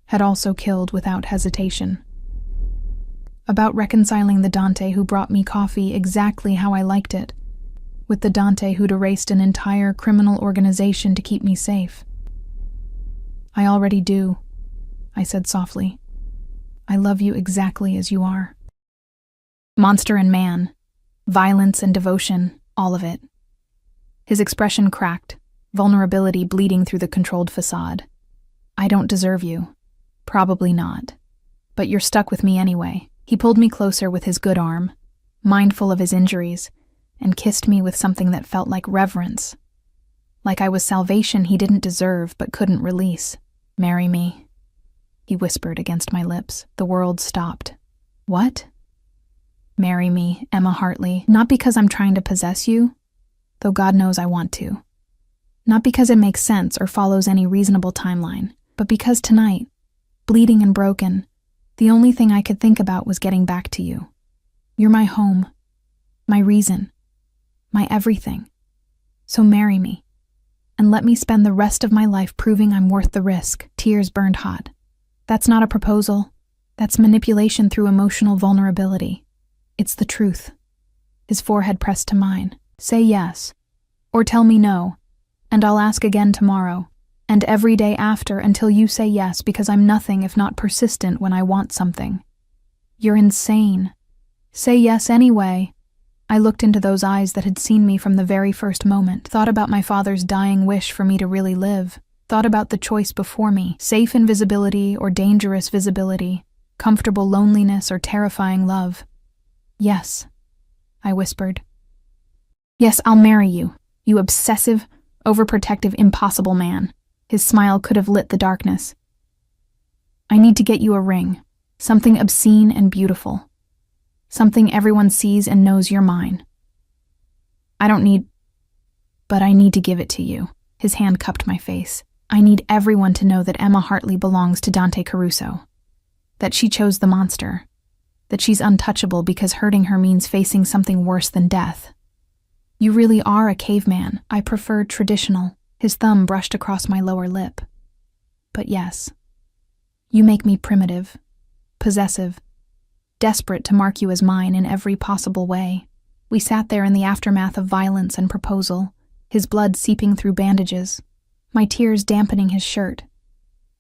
had also killed without hesitation, about reconciling the Dante who brought me coffee exactly how I liked it, with the Dante who'd erased an entire criminal organization to keep me safe. "I already do," I said softly. "I love you exactly as you are. Monster and man, violence and devotion, all of it." His expression cracked, vulnerability bleeding through the controlled facade. "I don't deserve you. Probably not. But you're stuck with me anyway." He pulled me closer with his good arm, mindful of his injuries, and kissed me with something that felt like reverence. Like I was salvation he didn't deserve but couldn't release. "Marry me," he whispered against my lips. The world stopped. "What?" "Marry me, Emma Hartley. Not because I'm trying to possess you, though God knows I want to. Not because it makes sense or follows any reasonable timeline, but because tonight, bleeding and broken, the only thing I could think about was getting back to you. You're my home, my reason, my everything. So marry me. And let me spend the rest of my life proving I'm worth the risk." Tears burned hot. "That's not a proposal. That's manipulation through emotional vulnerability. It's the truth." His forehead pressed to mine. "Say yes, or tell me no, and I'll ask again tomorrow, and every day after until you say yes, because I'm nothing if not persistent when I want something." "You're insane. Say yes anyway." I looked into those eyes that had seen me from the very first moment, thought about my father's dying wish for me to really live, thought about the choice before me, safe invisibility or dangerous visibility, comfortable loneliness or terrifying love. "Yes," I whispered. "Yes, I'll marry you, you obsessive, overprotective, impossible man." His smile could have lit the darkness. "I need to get you a ring, something obscene and beautiful. Something everyone sees and knows you're mine. I don't need, but I need to give it to you." His hand cupped my face. "I need everyone to know that Emma Hartley belongs to Dante Caruso. That she chose the monster. That she's untouchable because hurting her means facing something worse than death. You really are a caveman. I prefer traditional." His thumb brushed across my lower lip. "But yes, you make me primitive, possessive, desperate to mark you as mine in every possible way." We sat there in the aftermath of violence and proposal, his blood seeping through bandages, my tears dampening his shirt.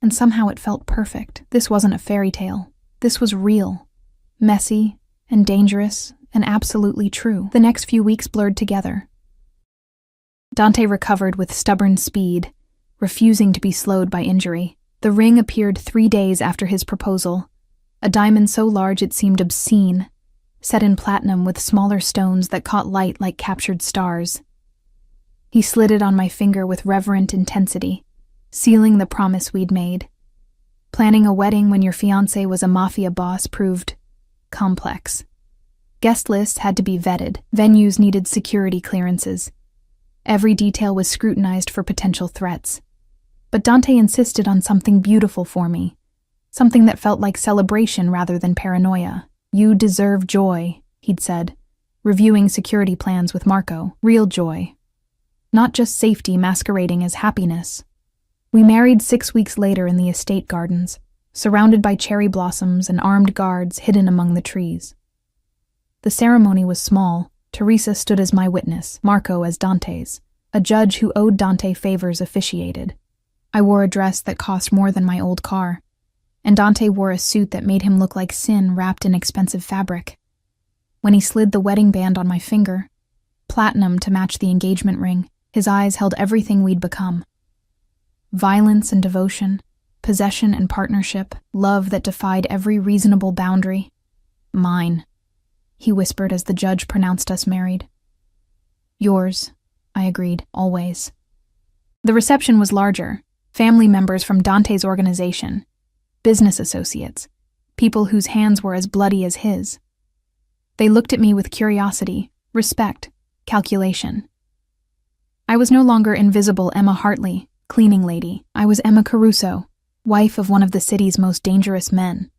And somehow it felt perfect. This wasn't a fairy tale. This was real, messy and dangerous and absolutely true. The next few weeks blurred together. Dante recovered with stubborn speed, refusing to be slowed by injury. The ring appeared 3 days after his proposal, a diamond so large it seemed obscene, set in platinum with smaller stones that caught light like captured stars. He slid it on my finger with reverent intensity, sealing the promise we'd made. Planning a wedding when your fiancé was a Mafia boss proved complex. Guest lists had to be vetted, venues needed security clearances. Every detail was scrutinized for potential threats. But Dante insisted on something beautiful for me, something that felt like celebration rather than paranoia. "You deserve joy," he'd said, reviewing security plans with Marco. Real joy. Not just safety masquerading as happiness. We married 6 weeks later in the estate gardens, surrounded by cherry blossoms and armed guards hidden among the trees. The ceremony was small. Teresa stood as my witness, Marco as Dante's. A judge who owed Dante favors officiated. I wore a dress that cost more than my old car, and Dante wore a suit that made him look like sin wrapped in expensive fabric. When he slid the wedding band on my finger, platinum to match the engagement ring, his eyes held everything we'd become. Violence and devotion, possession and partnership, love that defied every reasonable boundary. Mine, he whispered as the judge pronounced us married. Yours, I agreed, always. The reception was larger. Family members from Dante's organization, business associates, people whose hands were as bloody as his. They looked at me with curiosity, respect, calculation. I was no longer invisible Emma Hartley, cleaning lady. I was Emma Caruso, wife of one of the city's most dangerous men.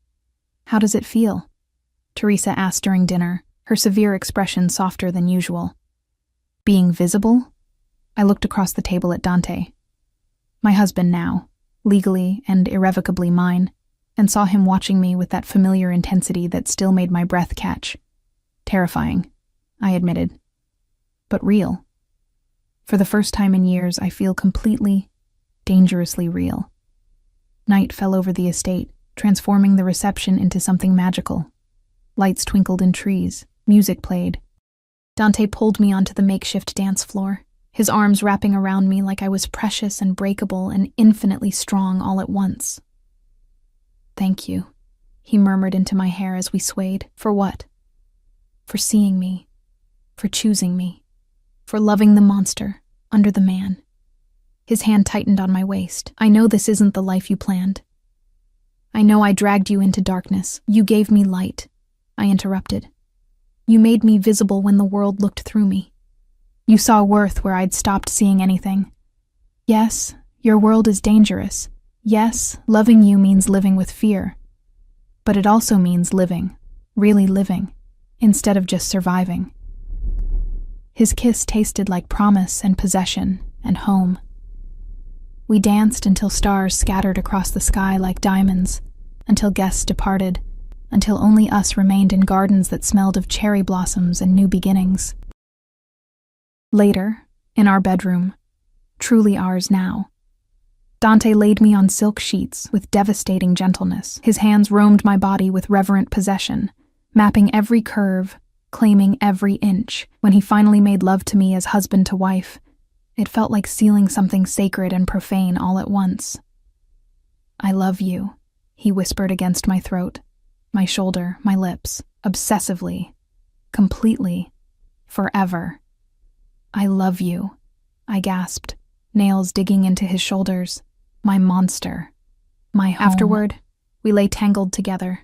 "How does it feel?" Teresa asked during dinner, her severe expression softer than usual. "Being visible?" I looked across the table at Dante. My husband now, legally and irrevocably mine, and saw him watching me with that familiar intensity that still made my breath catch. Terrifying, I admitted, but real. For the first time in years, I feel completely, dangerously real. Night fell over the estate, transforming the reception into something magical. Lights twinkled in trees, music played. Dante pulled me onto the makeshift dance floor, his arms wrapping around me like I was precious and breakable and infinitely strong all at once. "Thank you," he murmured into my hair as we swayed. "For what?" "For seeing me, for choosing me, for loving the monster under the man." His hand tightened on my waist. "I know this isn't the life you planned. I know I dragged you into darkness. You gave me light," I interrupted. "You made me visible when the world looked through me. You saw worth where I'd stopped seeing anything. Yes, your world is dangerous. Yes, loving you means living with fear. But it also means living, really living, instead of just surviving." His kiss tasted like promise and possession and home. We danced until stars scattered across the sky like diamonds, until guests departed, until only us remained in gardens that smelled of cherry blossoms and new beginnings. Later, in our bedroom, truly ours now, Dante laid me on silk sheets with devastating gentleness. His hands roamed my body with reverent possession, mapping every curve, claiming every inch. When he finally made love to me as husband to wife, it felt like sealing something sacred and profane all at once. "I love you," he whispered against my throat, my shoulder, my lips, obsessively, completely, forever. "I love you," I gasped, nails digging into his shoulders. "My monster. My home." Afterward, we lay tangled together,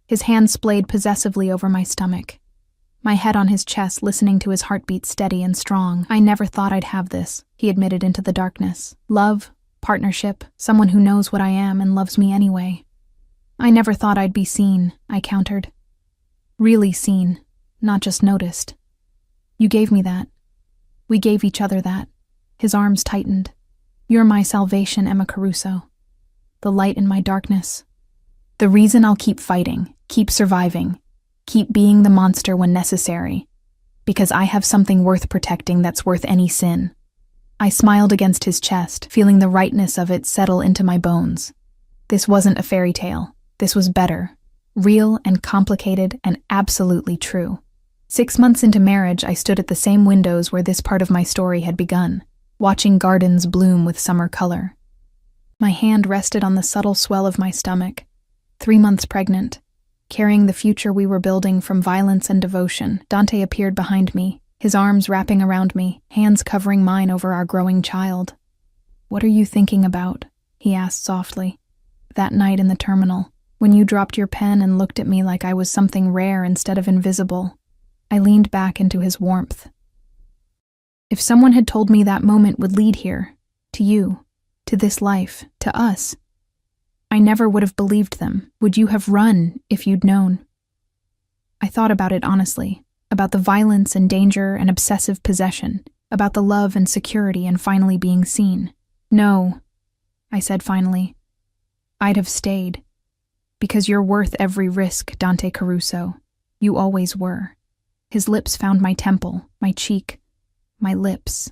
his hand splayed possessively over my stomach, my head on his chest listening to his heartbeat steady and strong. "I never thought I'd have this," he admitted into the darkness. "Love, partnership, someone who knows what I am and loves me anyway. I never thought I'd be seen," I countered. "Really seen, not just noticed. You gave me that. We gave each other that." His arms tightened. "You're my salvation, Emma Caruso. The light in my darkness. The reason I'll keep fighting, keep surviving, keep being the monster when necessary. Because I have something worth protecting that's worth any sin." I smiled against his chest, feeling the rightness of it settle into my bones. This wasn't a fairy tale. This was better, real and complicated and absolutely true. 6 months into marriage, I stood at the same windows where this part of my story had begun, watching gardens bloom with summer color. My hand rested on the subtle swell of my stomach. 3 months pregnant. Carrying the future we were building from violence and devotion, Dante appeared behind me, his arms wrapping around me, hands covering mine over our growing child. "What are you thinking about?" he asked softly. "That night in the terminal, when you dropped your pen and looked at me like I was something rare instead of invisible." I leaned back into his warmth. If someone had told me that moment would lead here, to you, to this life, to us, I never would have believed them. Would you have run if you'd known? I thought about it honestly, about the violence and danger and obsessive possession, about the love and security and finally being seen. "No," I said finally. "I'd have stayed. Because you're worth every risk, Dante Caruso. You always were." His lips found my temple, my cheek, my lips.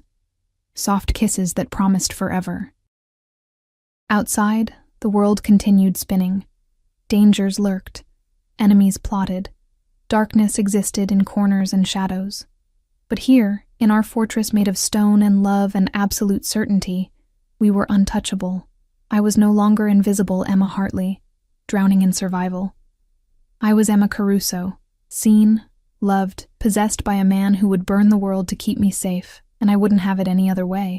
Soft kisses that promised forever. Outside, the world continued spinning. Dangers lurked. Enemies plotted. Darkness existed in corners and shadows. But here, in our fortress made of stone and love and absolute certainty, we were untouchable. I was no longer invisible Emma Hartley, drowning in survival. I was Emma Caruso, seen, loved, possessed by a man who would burn the world to keep me safe, and I wouldn't have it any other way.